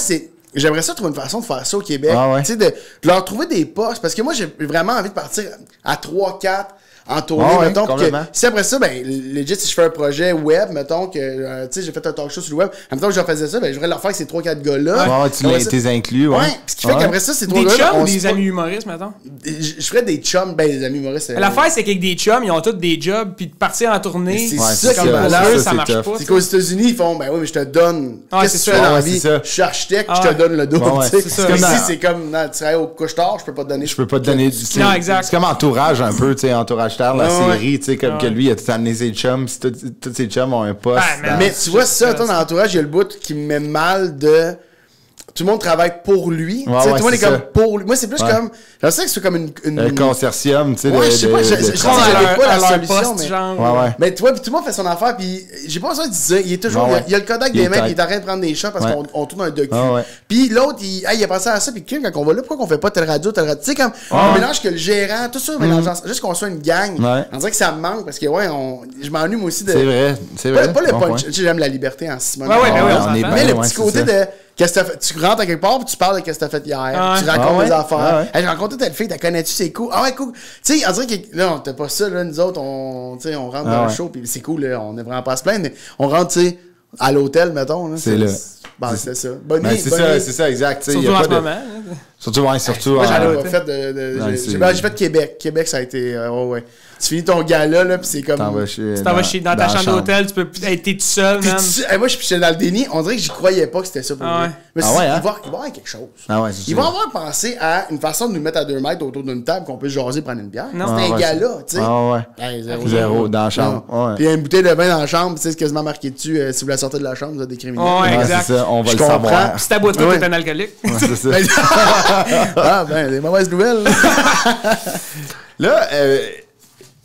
j'aimerais ça trouver une façon de faire ça au Québec. Tu sais, de leur trouver des postes. Parce que moi, j'ai vraiment envie de partir à 3-4 en tournée, mettons. Si après ça, ben, legit, si je fais un projet web, mettons, que, tu sais, j'ai fait un talk show sur le web, en même temps que je faisais ça, ben, je voudrais leur faire avec ces 3-4 gars-là. Tu les inclus, ce qui fait qu'après ça, c'est 3 gars. Des chums ou des amis humoristes, mettons? Je ferais des chums, ben, des amis humoristes. L'affaire, c'est qu'avec des chums, ils ont tous des jobs, puis de partir en tournée, c'est comme là, ça marche pas. C'est qu'aux États-unis, ils font, ben oui, mais je te donne. Qu'est-ce que tu fais dans la vie? Je suis architecte, je te donne le dos. Ici, c'est comme, tu travailles au couche-tard, je peux pas te donner. Je peux pas te donner du. Non, exact. C'est comme Entourage un peu, tu sais, Entourage Terre, la série. Tu sais, comme que lui, il a tout amené ses chums, tous ses chums ont un poste. Mais tu vois, ça, dans l'entourage, il y a le bout qui me met mal de. Tout le monde travaille pour lui. Tout le monde est comme pour lui. Moi, c'est plus comme. Je sais que c'est comme une. Un consortium, tu sais. Ouais, je sais pas. Je sais pas la solution. Mais tu vois, tout le monde fait son affaire, puis j'ai pas besoin de dire. Il est toujours. Il y a le Kodak des mecs qui est en train de prendre des shots parce qu'on tourne un docu. Puis l'autre, il a pensé à ça, puis quand on va là, pourquoi qu'on fait pas telle radio? Tu sais, comme. On mélange que le gérant, tout ça, juste qu'on soit une gang. On dirait que ça me manque parce que, je m'ennuie moi aussi de. C'est vrai. Pas le punch. J'aime la liberté en Simone. Mais le petit côté de. qu'est-ce que t'as fait? Tu rentres à quelque part puis tu parles de qu'est-ce que t'as fait hier. Tu racontes des affaires. Hey, j'ai rencontré telle fille, t'as connais-tu, c'est cool. Ah ouais, cool. Tu sais, on dirait que là, t'as pas ça, là, nous autres, on rentre dans le show puis c'est cool, là, on est vraiment pas à se plaindre, mais on rentre, tu sais, à l'hôtel, mettons. Là, c'est là. Ben, c'est ça. Bonne nuit. C'est ça, exact. Surtout en ce moment. Surtout. Moi, j'avais pas fait j'ai fait Québec. Québec, ça a été. Ouais. Tu finis ton gala, là, pis c'est comme. Tu t'en vas chier dans ta chambre d'hôtel, tu peux être tout seul, man. Moi, je suis dans le déni. On dirait que j'y croyais pas que c'était ça pour moi. Mais il va y avoir quelque chose. Ils vont avoir pensé à une façon de nous mettre à 2 mètres autour d'une table qu'on peut jaser prendre une bière. C'était un gala, tu sais. Zéro dans la chambre. Puis il y a une bouteille de vin dans la chambre, c'est quasiment marqué dessus. Si vous la sortez de la chambre, vous êtes des criminels. Ouais, exact. C'est ça, on va le savoir. Si ta boîte de t'es un alcoolique. C'est ça. Ah, ben, des mauvaises nouvelles. Là,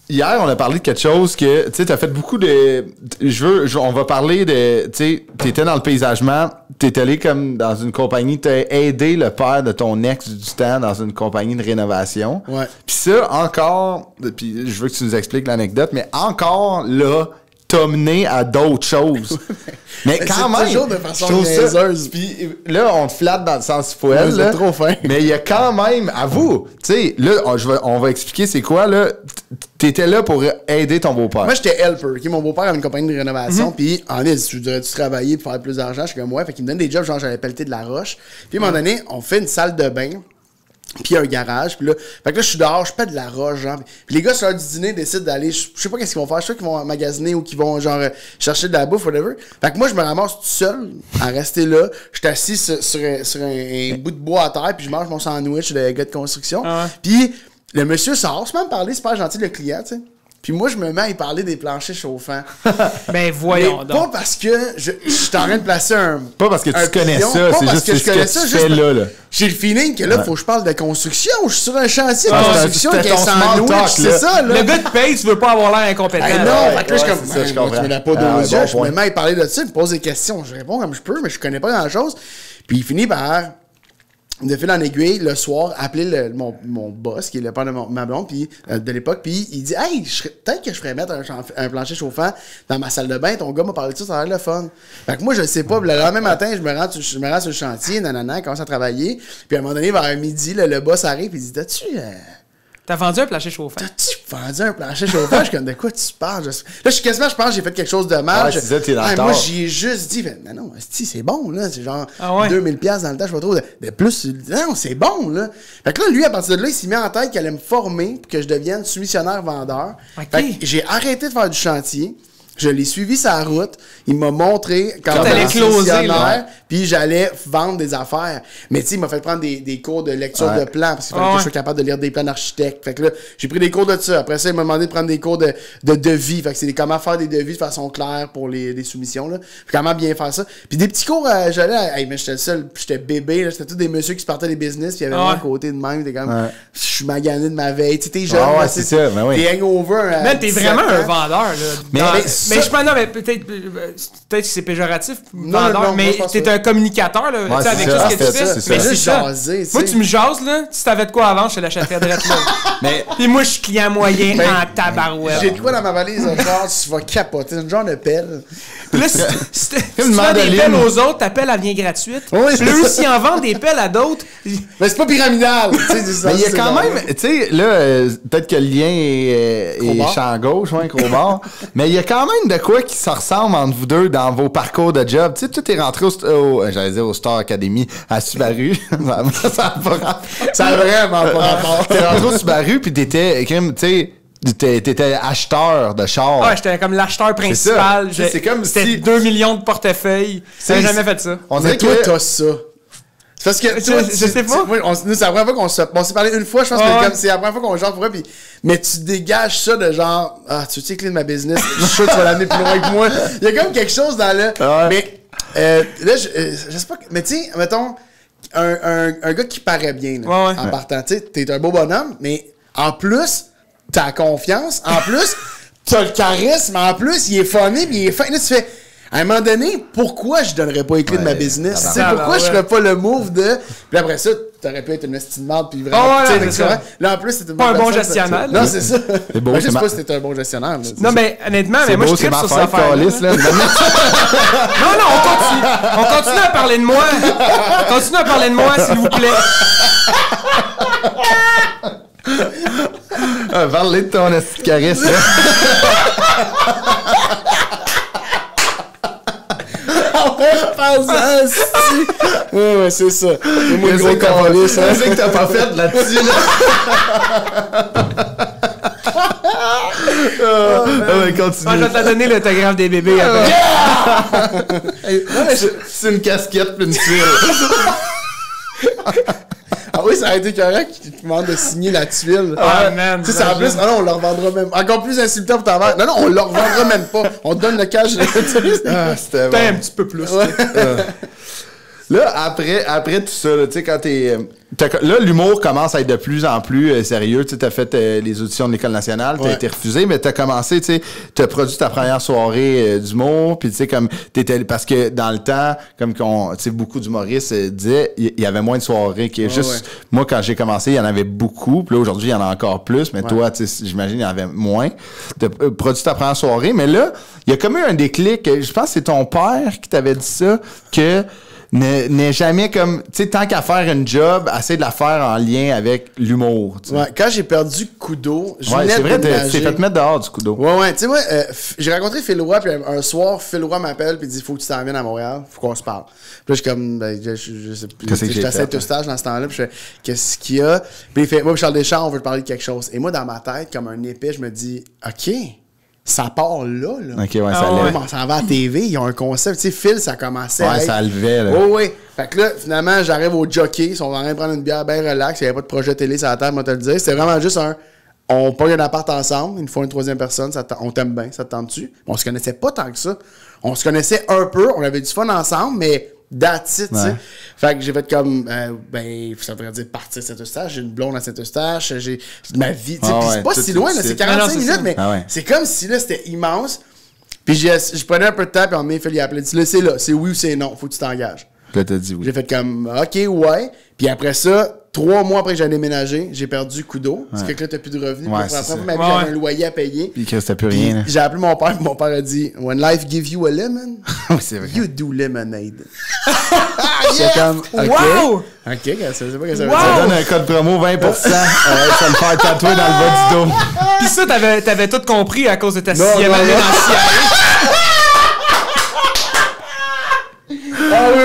hier, on a parlé de quelque chose que, tu sais, t'as fait beaucoup de... on va parler de... Tu sais, t'étais dans le paysagement, t'es allé comme dans une compagnie, t'as aidé le père de ton ex du temps dans une compagnie de rénovation. Ouais. Puis ça, encore... Puis je veux que tu nous expliques l'anecdote, mais encore, là... t'as mené à d'autres choses. Mais quand même, toujours de façon niaiseuse. Puis là, on te flatte dans le sens poêle. C'est trop fin. Mais il y a quand même, avoue, tu sais, là, on va expliquer c'est quoi, là. T'étais là pour aider ton beau-père. Moi, j'étais helper. Mon beau-père avait une compagnie de rénovation. Puis, en est, tu devrais-tu travailler pour faire plus d'argent? Je suis comme, ouais. Fait qu'il me donne des jobs, genre, j'avais pelleté de la roche. Puis, à un moment donné, on fait une salle de bain. Puis un garage, puis là, fait que là, je suis dehors, je pète de la roche, genre. Puis les gars, sur l'heure du dîner, décident d'aller, je sais pas qu'est-ce qu'ils vont faire, je sais qu'ils vont magasiner ou qu'ils vont, genre, chercher de la bouffe, whatever. Fait que moi, je me ramasse tout seul, à rester là. Je suis assis sur un bout de bois à terre, puis je mange mon sandwich de gars de construction. Puis le monsieur sort, c'est même parler, c'est pas gentil, le client, tu sais. Puis moi, je me mets à y parler des planchers chauffants. Ben voyons donc. Pas parce que je suis en train de placer un... Pas parce que tu connais ça, c'est juste que tu fais là. J'ai le feeling que là, faut que je parle de construction. Je suis sur un chantier de construction qui est sandwich, c'est ça, là. Le gars te paye, tu veux pas avoir l'air incompétent. Non, fait que là, je comprends. Tu mets la poudre aux yeux, je me mets à y parler de ça, il me pose des questions. Je réponds comme je peux, mais je connais pas grand-chose. Puis il finit par... de fil en aiguille, le soir, appeler mon boss, qui est le père de ma blonde, puis de l'époque, puis il dit « Hey, peut-être que je ferais mettre un plancher chauffant dans ma salle de bain. Ton gars m'a parlé de ça, ça a l'air le fun. » Fait que moi, je sais pas. Le lendemain matin, je me rends sur le chantier, commence à travailler. Puis à un moment donné, vers midi, le boss arrive et il dit « T'as-tu... T'as vendu un plancher chauffant? T'as-tu vendu un plancher chauffant? Je suis comme, de quoi tu parles? Là, je suis quasiment, je pense que j'ai fait quelque chose de mal. Ouais, c'est ça, t'es dans le moi, j'ai juste dit, mais non, c'est bon, là. C'est genre 2000$ dans le temps, je sais pas trop. De plus, non, c'est bon, là. Fait que là, lui, à partir de là, il s'est mis en tête qu'il allait me former pour que je devienne soumissionnaire vendeur. Fait que j'ai arrêté de faire du chantier. Je l'ai suivi sa route. Il m'a montré quand t'allais closer, puis j'allais vendre des affaires. Mais tu sais, il m'a fait prendre des cours de lecture de plans parce qu'il fallait que je sois capable de lire des plans d'architecte. Fait que là, j'ai pris des cours de ça. Après ça, il m'a demandé de prendre des cours de devis. Fait que c'est comment faire des devis de façon claire pour les soumissions, là. Puis comment bien faire ça. Puis des petits cours, mais j'étais le seul, j'étais bébé, là. C'était tous des messieurs qui se partaient des business, puis il y avait moi à côté de même. T'es comme, je suis magané de ma veille. Tu sais, t'es jeune. C'est ça, ben oui. T'es hangover. Mais t'es vraiment un vendeur, là. Mais je pense, non, mais peut-être que c'est péjoratif, vendeur, mais t'es un communicateur, là, ouais, avec tout ce que tu fais. Mais c'est ça. Moi, tu me jases, là, si t'avais de quoi avant, je te l'achèterais direct là. Puis moi, je suis client moyen en tabarouette. J'ai de quoi dans ma valise, genre, tu vas capoter, une genre de pelle. Puis là, si tu vends des pelles aux autres, ta pelle, elle vient gratuite. Oui, puis là, s'ils en vendent des pelles à d'autres... Mais c'est pas pyramidal, tu sais, mais il y a quand même, tu sais, là, peut-être que le lien est champ gauche, crowbar, mais il y a quand même de quoi qui se ressemble entre vous deux dans vos parcours de job. Tu sais, tu t'es rentré au Star Academy à Subaru. Ça a vraiment pas rapport. T'es rentré au Subaru, puis t'étais, tu sais, t'étais acheteur de chars. Ouais, j'étais comme l'acheteur principal. C'est comme c'était 2 millions de portefeuilles. J'ai jamais fait ça. On dirait que toi, t'as ça. C'est parce que, je sais pas. Nous, c'est la première fois on s'est parlé une fois, je pense que c'est la première fois qu'on genre pour vrai, mais tu dégages ça de genre, tu veux-tu clé de ma business? Je suis sûr que tu vas l'amener plus loin que moi. Il y a comme quelque chose dans le, mais, là, je sais pas, mais tu sais, mettons, un gars qui paraît bien, là, en partant, tu sais, t'es un beau bonhomme, mais en plus, t'as la confiance, en plus, t'as le charisme, en plus, il est funny, pis il est fin. Là, tu fais, À un moment donné, pourquoi je donnerais pas les clés de ma business? Tu sais, pourquoi je ferais pas le move de... Puis après ça, t'aurais pu être une estimable, puis vraiment... Là, en plus, c'était pas un bon gestionnaire. Non, c'est ça. C'est beau, je sais pas si t'étais un bon gestionnaire. Non, mais honnêtement, mais moi, je tripe sur ça. Non, on continue. On continue à parler de moi. Continue à parler de moi, s'il vous plaît. Parlez de ton caresse, là. Ouais, c'est ça. C'est moi le gros cavalier, ça. C'est que t'as pas fait là-dessus, là. Continue. Je vais te donner l'autographe des bébés après. C'est une casquette puis une tuile. Ah oui, ça a été correct qu'il te demande de signer la tuile. Ah, man. Tu sais, en plus, non, on leur vendra même. Encore plus insultant pour ta mère. Non, on leur vendra même pas. On te donne le cash. C'était bon. Un petit peu plus. Là, après tout ça, tu sais, quand là, l'humour commence à être de plus en plus sérieux. Tu sais, t'as fait les auditions de l'École nationale, t'as été refusé, mais t'as commencé, tu sais, t'as produit ta première soirée d'humour, puis tu sais, comme t'étais... Parce que dans le temps, comme tu sais, beaucoup d'humoristes disaient, il y avait moins de soirées que juste... Moi, quand j'ai commencé, il y en avait beaucoup, puis là, aujourd'hui, il y en a encore plus, mais toi, tu sais, j'imagine, il y en avait moins. T'as produit ta première soirée, mais là, il y a comme eu un déclic. Je pense que c'est ton père qui t'avait dit ça, que... n'est jamais comme... Tu sais, tant qu'à faire une job, essaie de la faire en lien avec l'humour. Ouais, quand j'ai perdu Kudo, je venais c'est vrai, de t'es fait mettre dehors du Kudo. Ouais. Tu sais, moi, j'ai rencontré Phil Roy, puis un soir, Phil Roy m'appelle, puis il dit, faut que tu t'en viennes à Montréal, faut qu'on se parle. Puis là, je suis comme, je sais plus. J'étais à Saint-Eustache dans ce temps-là, puis je fais, qu'est-ce qu'il y a? Puis il fait, moi, Charles Deschamps, on veut te parler de quelque chose. Et moi, dans ma tête, comme un épée, je me dis, OK. Ça part là. OK, ouais, ça lève. On s'en va à la TV, ils ont un concept. Tu sais, Phil, ça commençait à être... ça levait, là. Oui. Fait que là, finalement, j'arrive au jockey, ils sont en train de prendre une bière bien relax, il n'y avait pas de projet télé sur la table, moi te le dire. C'était vraiment juste on pogne un appart ensemble, une fois une troisième personne, on t'aime bien, ça te tente-tu? On se connaissait pas tant que ça. On se connaissait un peu, on avait du fun ensemble, mais... That's it, tu sais. Fait que j'ai fait comme, ça voudrait dire partir à Saint-Eustache. J'ai une blonde à Saint-Eustache. J'ai ma vie, tu sais. Puis c'est pas si loin, là, c'est 45 minutes, mais c'est comme si là, c'était immense. Puis je prenais un peu de temps, puis en mai, il appelait. Tu c'est là, c'est oui ou c'est non, faut que tu t'engages. Puis là, t'as dit oui. J'ai fait comme, OK, ouais. Puis après ça, 3 mois après que j'ai déménagé, j'ai perdu Kudo. Parce que là, t'as plus de revenus. Ouais, puis après, j'avais un loyer à payer. Puis que c'était plus rien. J'ai appelé mon père, puis mon père a dit, When life gives you a lemon, you do lemonade. C'est comme, OK. Wow! OK, je sais pas ce que ça veut dire. Ça donne un code promo 20%. Ça le fait tatouer dans le bas du dos. Puis ça, t'avais tout compris à cause de ta 6e année dans le CIA. Ah oui.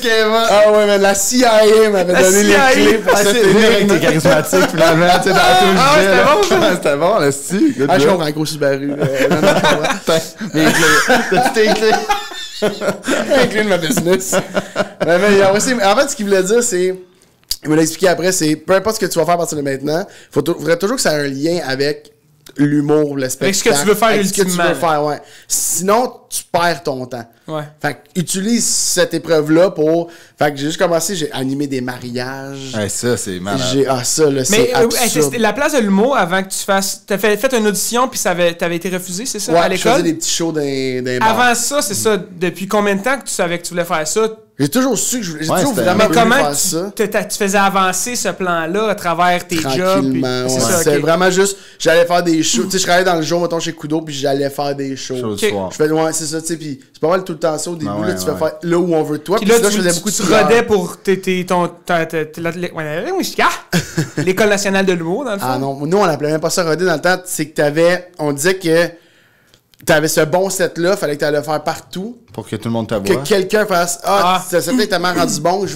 Ah ouais, mais la CIA m'avait donné les clés pour cette avec tes charismatiques, finalement, tu sais, dans tout le c'était bon, ça. C'était bon, là, c'est-tu? Je comprends, gros Subaru. Mais t'as-tu tes clés? Les clés de ma business. En fait, ce qu'il voulait dire, c'est... Il me l'a expliqué après, c'est peu importe ce que tu vas faire à partir de maintenant, il faudrait toujours que ça ait un lien avec l'humour, le spectacle. Avec ce que tu veux faire ultimement. Ce que tu veux faire, ouais. Sinon, tu perds ton temps. Ouais. Fait que utilise cette épreuve-là pour... Fait que j'ai juste commencé, j'ai animé des mariages. Ouais, ça, c'est malade. Ça, là, c'est absurde. La place de l'humour, avant que tu fasses... T'as fait une audition, puis t'avais été refusé, c'est ça, à l'école? Je faisais des petits shows dans les bars. Avant ça, c'est ça. Depuis combien de temps que tu savais que tu voulais faire ça? J'ai toujours su que j'ai toujours vraiment voulu faire ça. Tu faisais avancer ce plan-là à travers tes jobs? Tranquillement, c'est vraiment juste... J'allais faire des shows. Tu sais, je travaillais dans le jour, mettons, chez Kudo, puis j'allais faire des shows. Je fais, c'est ça, tu sais, puis c'est pas mal tout le temps ça au début, là, tu fais faire là où on veut toi, puis là, je faisais beaucoup de tu rodais pour l'École nationale de l'humour, dans le fond? Ah non, nous, on l'appelait même pas ça roder dans le temps, c'est que on disait que t'avais ce bon set-là, fallait que t'allais le faire partout. Pour que tout le monde te voit. Que quelqu'un fasse, ce set-là est tellement rendu bon,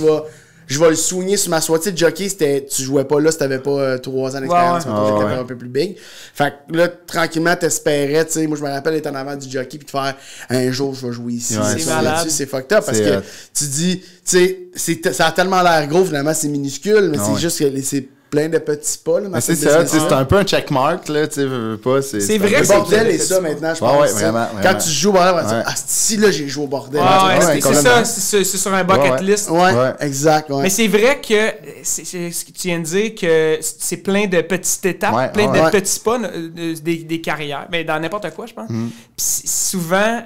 je vais le souligner sur ma soirée. Tu sais, jockey, tu jouais pas là si t'avais pas 3 ans d'expérience, j'étais un peu plus big. Fait que là, tranquillement, t'espérais, tu sais, moi je me rappelle être en avant du jockey puis de faire un jour je vais jouer ici. C'est malade. C'est fucked up parce que tu dis, tu sais, ça a tellement l'air gros, finalement, c'est minuscule, mais c'est juste que c'est plein de petits pas, là. C'est ça, c'est un peu un checkmark, là, tu sais, pas. C'est vrai que le bordel est ça maintenant, je pense. Ouais, vraiment. Quand tu joues au bordel, tu vas dire, si là, j'ai joué au bordel. C'est ça, c'est sur un bucket list. Ouais, exact. Mais c'est vrai que, ce que tu viens de dire, que c'est plein de petites étapes, plein de petits pas, des carrières, mais dans n'importe quoi, je pense. Puis souvent,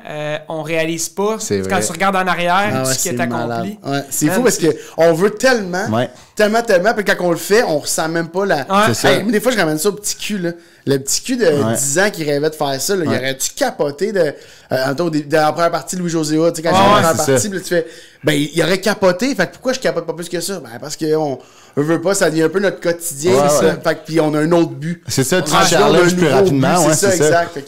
on réalise pas quand tu regardes en arrière ce qui est accompli. Ouais, c'est fou parce qu'on veut tellement, puis quand on le fait, on ressent même pas la... Des fois, je ramène ça au petit cul, là. Le petit cul de 10 ans qui rêvait de faire ça, là, il aurait-tu capoté de la première partie de Louis-José Hood, tu sais, quand j'ai la première partie, là, tu fais, ben, il aurait capoté, fait que pourquoi je capote pas plus que ça? Ben, parce qu'on veut pas, ça devient un peu notre quotidien, fait que puis on a un autre but. C'est ça, tu challenges plus rapidement, c'est ça, exact.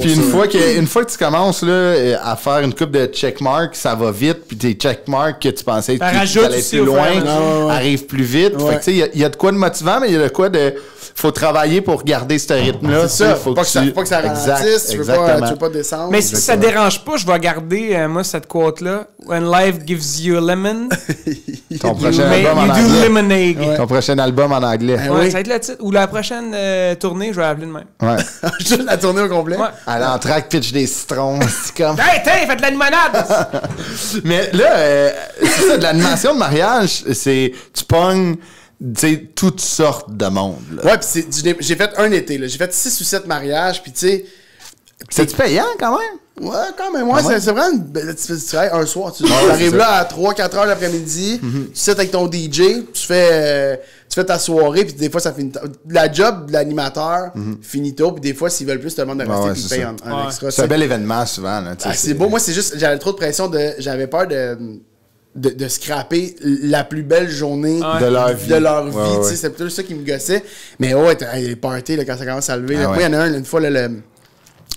Puis une fois que tu commences là, à faire une coupe de checkmarks, ça va vite, puis tes checkmarks que tu pensais que tu allais plus loin arrivent plus vite. Fait que il y a de quoi de motivant, mais il y a de quoi de... Faut travailler pour garder ce rythme-là. C'est ça, faut pas que ça ralentisse, tu veux pas descendre. Mais si ça dérange pas, je vais garder, moi, cette quote-là. When life gives you a lemon, ton prochain album en anglais. Lemonade. Ton prochain album en anglais. Ça va être le titre. Ou la prochaine tournée, je vais l'appeler de même. Ouais. Juste la tournée au complet? Ouais. À l'entraque, pitch des citrons. C'est comme... Hey, faites de la limonade! Mais là, c'est ça, de l'animation de mariage, c'est... Tu pognes... Tu sais, toutes sortes de monde. Là. Ouais, pis j'ai fait un été, là. J'ai fait 6 ou 7 mariages, pis tu sais... C'est-tu payant, quand même? Ouais, quand même. Ouais, c'est vraiment... Tu travailles un soir. Tu arrives là à 3-4 heures l'après-midi, tu sais avec ton DJ, tu fais ta soirée, puis des fois, ça finit... La job de l'animateur finit tôt, puis des fois, s'ils veulent plus, tu te demandes de rester, puis ils payent un extra. C'est un bel événement, souvent. Là, c'est beau. Moi, c'est juste... J'avais trop de pression J'avais peur de scraper la plus belle journée de leur vie. Tu sais, c'est plutôt ça qui me gossait. Mais les parties, là, quand ça commence à lever. Moi, il y en a une fois, là,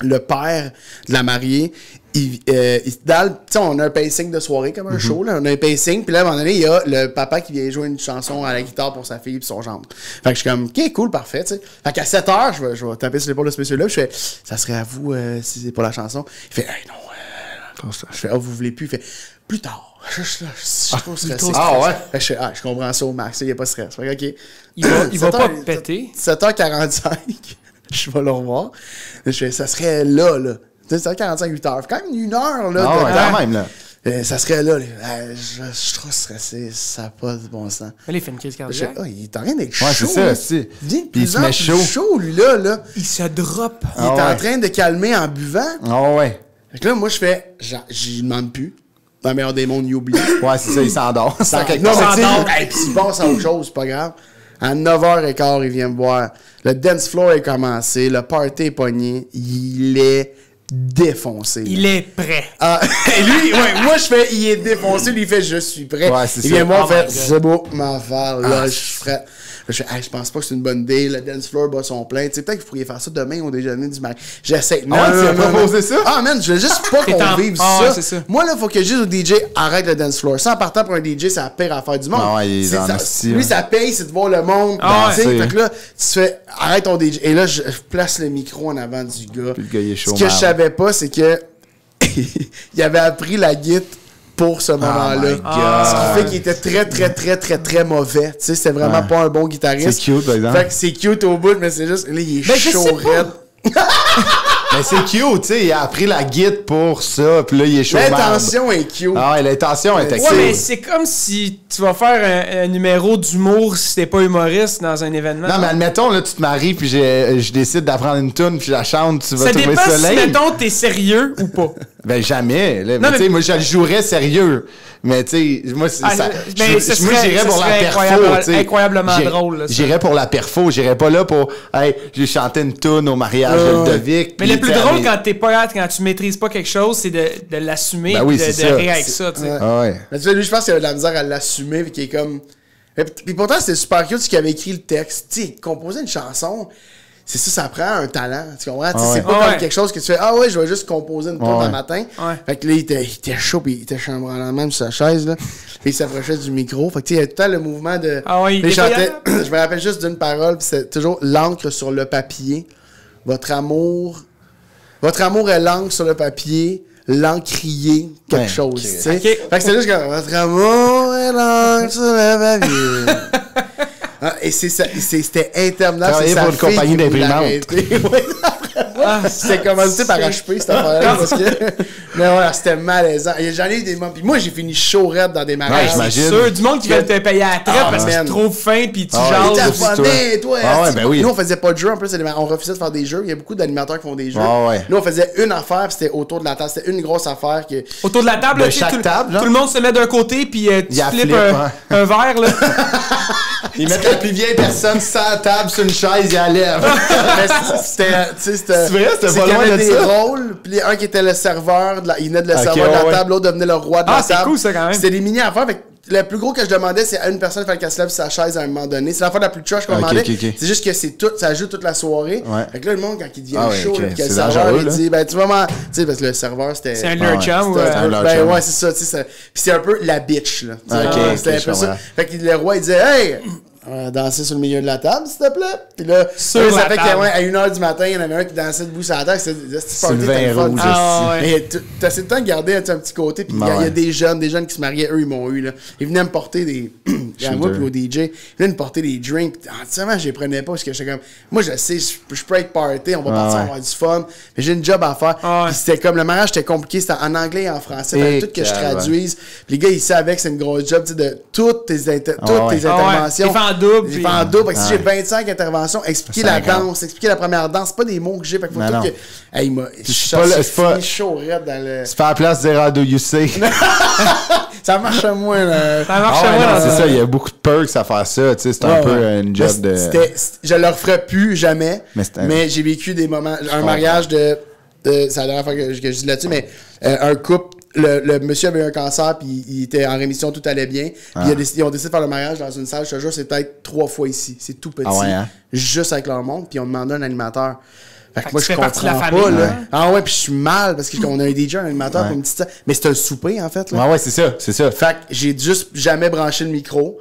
le père de la mariée, on a un pacing de soirée comme un show, là. On a un pacing, puis là, à un moment donné, il y a le papa qui vient jouer une chanson à la guitare pour sa fille et son gendre. Fait que je suis comme, ok, cool, parfait, tu sais. Fait qu'à 7 heures, je vais taper sur l'épaule de ce monsieur-là, je fais, ça serait à vous si c'est pas la chanson. Il fait, hey, non, je fais, vous voulez plus? Il fait, plus tard. Je suis trop stressé. Je comprends ça au max. Il n'y a pas de stress. Fait, OK. Il va pas péter. 7h45, je vais le revoir. Je fais, ça serait là. 7h45, 8h. Quand même 1 heure, là. Quand même, là. Ça serait là. Je suis trop stressé. Ça n'a pas de bon sens. Mais il fait une crise cardiaque. Il est en train d'être chaud. Ouais, c'est ça, c'est. Puis il se met chaud, lui, là. Il se drop. Il est en train de calmer en buvant. Ah ouais. Fait que là, moi, je fais, j'y demande plus. Dans le meilleur des mondes, il oublie. Ouais, c'est ça, il s'endort. Non, mais puis il passe à autre chose, c'est pas grave. À 9h15, il vient me voir. Le dance floor est commencé, le party est pogné. Il est défoncé. Il est prêt. Et lui, moi, je fais, il est défoncé. Lui, il fait, je suis prêt. Ouais, c'est il vient me voir, fait, c'est beau, ma femme, là, je suis prêt. Je fais, je pense pas que c'est une bonne idée. Le dance floor bat son plein. Tu sais, peut-être que vous pourriez faire ça demain au déjeuner du matin. J'essaie. Non, tu as proposé ça? Ah, man, je veux juste pas qu'on vive ça. Moi, là, faut que je dise au DJ, arrête le dance floor. Ça, en partant pour un DJ, c'est la pire affaire du monde. Ah, ouais, lui, ça paye, c'est de voir le monde. Tu sais, fait que là, tu fais, arrête ton DJ. Et là, je place le micro en avant du gars. Puis le gars, il est chaud. Ce que je savais pas, c'est que il avait appris la guitare pour ce moment-là. Ce qui fait qu'il était très, très, très, très, très mauvais. Tu sais, c'était vraiment pas un bon guitariste. C'est cute, par exemple. Fait que c'est cute au bout, mais c'est juste, là, il est chaud raide. Mais c'est cute, tu sais, il a appris la guide pour ça, puis là, il est chaud. L'intention est cute. Ah ouais, l'intention est excellente. Ouais, mais c'est comme si tu vas faire un numéro d'humour si t'es pas humoriste dans un événement. Non, mais admettons, là, tu te maries, puis je décide d'apprendre une tune, puis je la chante, tu vas trouver ça lame. Ça dépend si, mettons, t'es sérieux ou pas. Ben, jamais. Là. Non, mais tu sais, moi, je le jouerais sérieux. Mais tu sais, moi, j'irais pour la perfo. Incroyablement drôle. J'irais pour la perfo. J'irais pas là pour, hey, j'ai chanté une toune au mariage de Ludovic. Mais le plus drôle quand tu maîtrises pas quelque chose, c'est de l'assumer et de rire avec ça. Tu sais. Mais tu sais, lui, je pense qu'il avait de la misère à l'assumer, puis qu'il est comme. Puis pourtant, c'était super cute, ce qu'il avait écrit le texte. Tu sais, composer une chanson. C'est ça prend un talent, tu comprends? C'est pas comme quelque chose que tu fais, je vais juste composer une tour le matin. Fait que là, il était chaud, puis il était chambranlant même sur sa chaise, là. Puis il s'approchait du micro. Fait que tu sais, il y a tout le temps le mouvement de. Il chantait, je me rappelle juste d'une parole, puis c'est toujours l'encre sur le papier. Votre amour est l'encre sur le papier, l'encrier quelque chose, tu sais. Fait que c'est juste comme, votre amour est l'encre sur le papier. Et c'était interminable. Travailler pour une compagnie d'imprimante. C'était commencé par HP, cette affaire-là, parce que... Mais ouais, c'était malaisant. J'en ai eu des moments... Puis moi, j'ai fini chaud raide dans des mariages. C'est sûr, du monde qui veut te payer à la traite parce que c'est trop fin, puis tu jases. T'es toi. Ben oui. Nous, on faisait pas de jeux, en plus, on refusait de faire des jeux. Il y a beaucoup d'animateurs qui font des jeux. Ouais. Nous, on faisait une affaire, puis c'était autour de la table. C'était une grosse affaire. Autour de la table, tout le monde se met d'un côté, puis tu flippes un verre, là. Ils mettent la plus vieille personne sur la table, sur une chaise, ils la lèvent. C'est vrai, c'était pas loin de ça. Des rôles, puis un qui était le serveur, il venait de le serveur de la table, l'autre devenait le roi de la table. Ah, c'est cool ça quand même. C'était des mini-affaires. Le plus gros que je demandais, c'est à une personne, il fallait qu'elle se lève sur sa chaise à un moment donné. C'est l'affaire la plus trash qu'on demandait. C'est juste que ça joue toute la soirée. Fait que là, le monde, quand il devient chaud, que le serveur, il dit, ben, tu vas m'en. Tu sais, parce que le serveur, c'était. C'est un lurchum ou ben, ouais, c'est ça, tu sais. Puis c'est un peu la bitch, là. C'était un peu ça. Fait que le roi, il disait, hey! Danser sur le milieu de la table, s'il te plaît. Puis là, ça fait qu'à 1h du matin, il y en avait un qui dansait debout sur la table. C'est le vin rouge aussi. Mais t'as assez de temps de garder un petit côté. Puis il y a des jeunes qui se mariaient, eux, ils m'ont eu. Là. Ils venaient me porter des... à moi puis au DJ, ils venaient me porter des drinks. Entièrement, je les prenais pas parce que j'étais comme... Moi, je sais, je peux être party, on va partir avoir du fun. Mais j'ai une job à faire. Puis c'était comme... Le mariage, c'était compliqué. C'était en anglais et en français. Il fallait tout que je traduise. Puis les gars, ils savaient que c'est une grosse job de toutes tes interventions. Double. J'ai fait en double. Si j'ai 25 interventions, expliquer la danse, expliquer la première danse, c'est pas des mots que j'ai. Fait qu'il faut tout que. Hey, il m'a. C'est chaud raide dans le. C'est pas la place de dire how do you say. Ça marche à moi, là. Ça marche à moi. C'est ça, il y a beaucoup de perks à faire ça. Tu sais, c'est un peu une job de. Je le referais plus jamais. Mais j'ai vécu des moments. Un mariage de. C'est la dernière fois que je dis là-dessus, mais un couple. Le monsieur avait eu un cancer, puis il était en rémission, tout allait bien. Puis ils ont décidé de faire le mariage dans une salle, je te jure, c'est peut-être 3 fois ici. C'est tout petit. Juste avec leur monde, puis ils ont demandé un animateur. Fait que moi, je comprends pas, là. Ah ouais, puis je suis mal, parce qu'on a un DJ, un animateur, pour une petite... Mais c'est un souper, en fait, là. Ouais, c'est ça. Fait que j'ai juste jamais branché le micro.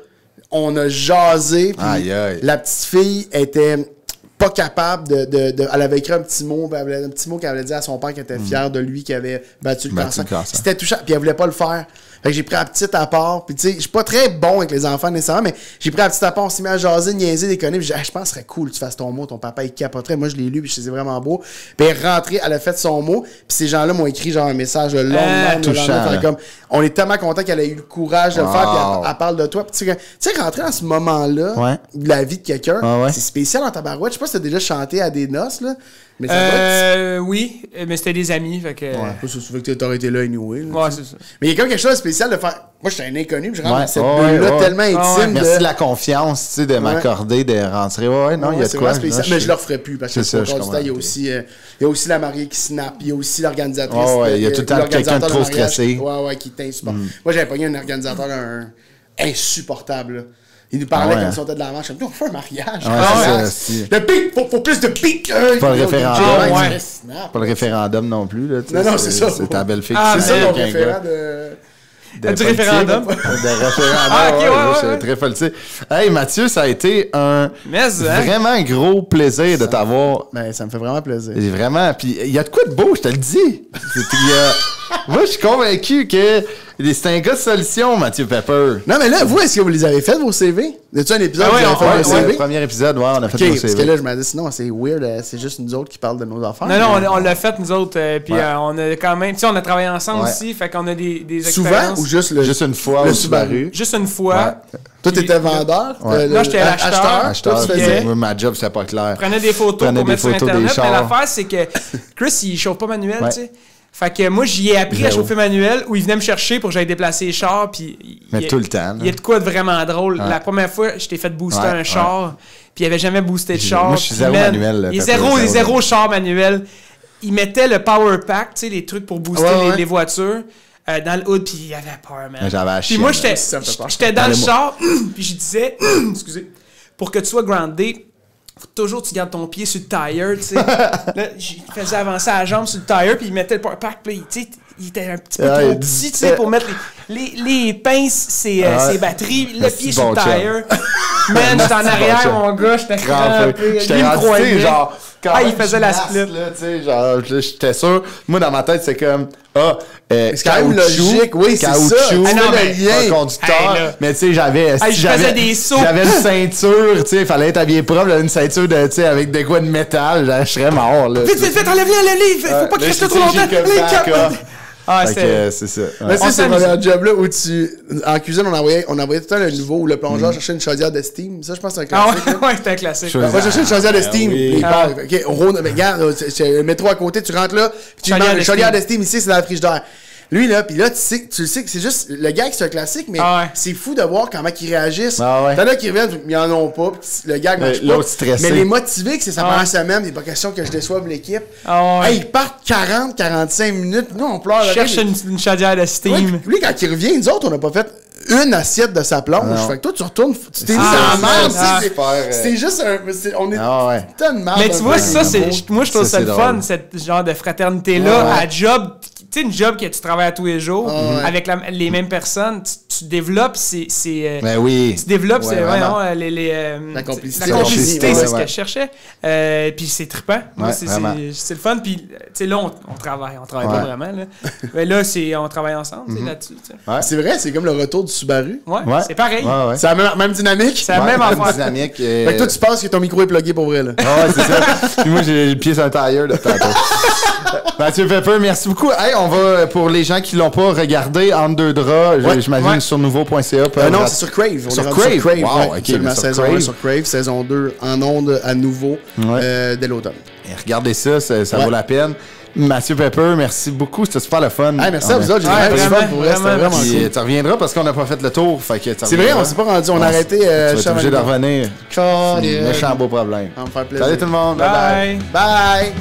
On a jasé, puis la petite fille était... pas capable elle avait écrit un petit mot qu'elle avait dit à son père qu'elle était fière de lui qui avait battu le cancer. C'était touchant, puis elle voulait pas le faire. Fait que j'ai pris la petite à part, puis tu sais, je suis pas très bon avec les enfants nécessairement, mais j'ai pris la petite à part, on s'est mis à jaser, niaiser, déconner, puis je pense que ce serait cool que tu fasses ton mot, ton papa il capoterait. Moi je l'ai lu, puis je sais c'est vraiment beau. Puis elle est rentrée, elle a fait son mot, puis ces gens-là m'ont écrit genre un message le lendemain, comme on est tellement content qu'elle ait eu le courage de le faire, puis elle parle de toi. Puis tu sais, rentrer dans ce moment-là de la vie de quelqu'un, c'est spécial en tabarouette. Je sais pas si t'as déjà chanté à des noces, là. Mais oui, mais c'était des amis, fait que... Ça fait que t'aurais été là anyway. Ouais, c'est ça. Mais il y a comme quelque chose de spécial de faire... Moi, j'étais un inconnu, puis je rentre dans cette bulle-là tellement intime. Merci de la confiance, tu sais, de m'accorder, de rentrer. Non, il y a de quoi. Spécial. Mais je le referais plus, parce que il y a aussi la mariée qui snap, il y a aussi l'organisatrice. Il y a tout le temps quelqu'un de trop stressé. Qui t'insupporte. Moi, j'avais pogné un organisateur insupportable, il nous parlait comme si on était de la marche. On fait un mariage. Le beat, faut plus de beat. Pas le référendum. Pas le référendum non plus. Là, non, c'est ça. C'est ta belle fille. C'est ça ton référent de... Du référendum. De référendum. Je suis très politique. Hey, Mathieu, ça a été un vraiment gros plaisir de t'avoir. Ben, ça me fait vraiment plaisir. Vraiment. Puis, il y a de quoi de beau, je te le dis. Moi, je suis convaincu que c'est un gars de solution, Mathieu Pepper. Non, mais là, vous, est-ce que vous les avez fait, vos CV? As-tu un épisode où vous avez fait vos CV? Le premier épisode, on a fait vos CV. Parce que là, je me dis, sinon, c'est weird, c'est juste nous autres qui parlent de nos affaires. Non, on l'a fait, nous autres. Puis on a quand même, tu sais, on a travaillé ensemble aussi, fait qu'on a des expériences. Souvent ou juste une fois au Subaru? Juste une fois. Toi, t'étais vendeur? Là, j'étais acheteur. Ma job, c'était pas clair. Je prenais des photos pour mettre sur Internet, mais l'affaire, c'est que Chris, il chauffe pas manuel, tu sais. Fait que moi, j'y ai appris à chauffer manuel où il venait me chercher pour que j'aille déplacer les chars. Puis tout le temps. Il y a de quoi de vraiment drôle. La première fois, je t'ai fait booster un char, puis il avait jamais boosté de char. Moi, je suis zéro manuel. Il est zéro char manuel. Il mettait le power pack, tu sais, les trucs pour booster les voitures. Dans le hood, puis il avait peur, man. J'avais acheté. Puis moi, j'étais dans le char, puis je disais, excusez, pour que tu sois groundé, faut toujours que tu gardes ton pied sur le tire, tu sais. Là, je faisais avancer la jambe sur le tire, puis il mettait le power pack, puis tu sais, il était un petit peu trop petit, tu sais, pour mettre les pinces, ses batteries, le pied sur le tire. Man, j'étais en arrière, mon gars, j'étais crampé. J'étais rendu, genre... il faisait la split. Là, tu sais, genre, j'étais sûr. Moi, dans ma tête, c'est comme, c'est quand même logique, oui, c'est caoutchouc, ça. Un conducteur. Mais tu sais, j'avais des sauts. J'avais une ceinture, tu sais, il fallait être habillé propre, une ceinture de, tu sais, avec des quoi de métal, je serais mort, là. Vite, enlève-le, livre, faut pas qu'il reste trop longtemps. C'est ça. Mais c'est ce premier job-là où en cuisine, on envoyait tout le temps le nouveau où le plongeur cherchait une chaudière de steam. Ça, je pense que c'est un classique. Ouais, c'était un classique. On va chercher une chaudière de steam. OK, mais regarde, c'est le métro à côté, tu rentres là, puis tu demandes une chaudière de steam ici, c'est dans la frigidaire. Lui, là, puis là, tu sais que c'est juste le gag, c'est un classique, mais c'est fou de voir comment ils réagissent. T'en as qui reviennent, ils en ont pas, pis le gag marche pas. Stressé. Mais les motiver, que c'est sa première semaine, il n'est pas question que je déçoive l'équipe. Ils partent 40-45 minutes. Nous, on pleure. Cherche une chaudière de steam. Lui, quand il revient, nous autres, on n'a pas fait une assiette de sa plonge. Fait que toi, tu retournes, tu t'es mis dans la merde. C'est juste on est tellement. Mais tu vois, ça, moi, je trouve ça le fun, cette genre de fraternité-là, à job. Tu sais, une job que tu travailles à tous les jours avec les mêmes personnes, tu développes tu développes la complicité. La complicité, c'est ce que je cherchais. Puis c'est trippant. C'est le fun. Puis tu sais, là, on travaille pas vraiment. Là. Mais là, on travaille ensemble là-dessus. C'est vrai, c'est comme le retour du Subaru. Ouais. C'est pareil. C'est la même dynamique. C'est la même affaire. Dynamique. Fait que toi, tu penses que ton micro est plugué pour vrai, là. Ouais, c'est ça. Puis moi, j'ai le pied sur un tire de tantôt. Mathieu Pepper, merci beaucoup. Hey, on va, pour les gens qui l'ont pas regardé, Entre deux draps, j'imagine sur nouveau.ca. Non, c'est sur Crave. Sur Crave. Wow, OK. Saison 1 sur Crave, saison 2 en ondes à nouveau dès l'automne. Et regardez ça vaut la peine. Mathieu Pepper, merci beaucoup, c'était super le fun. Merci à vous autres, j'ai vraiment pour vrai, c'était vraiment cool. Tu reviendras parce qu'on n'a pas fait le tour. C'est vrai, on s'est pas rendu, on a arrêté. Tu vas être obligé de revenir. Méchant beau problème. Ça va me faire plaisir. Salut tout le monde. Bye. Bye.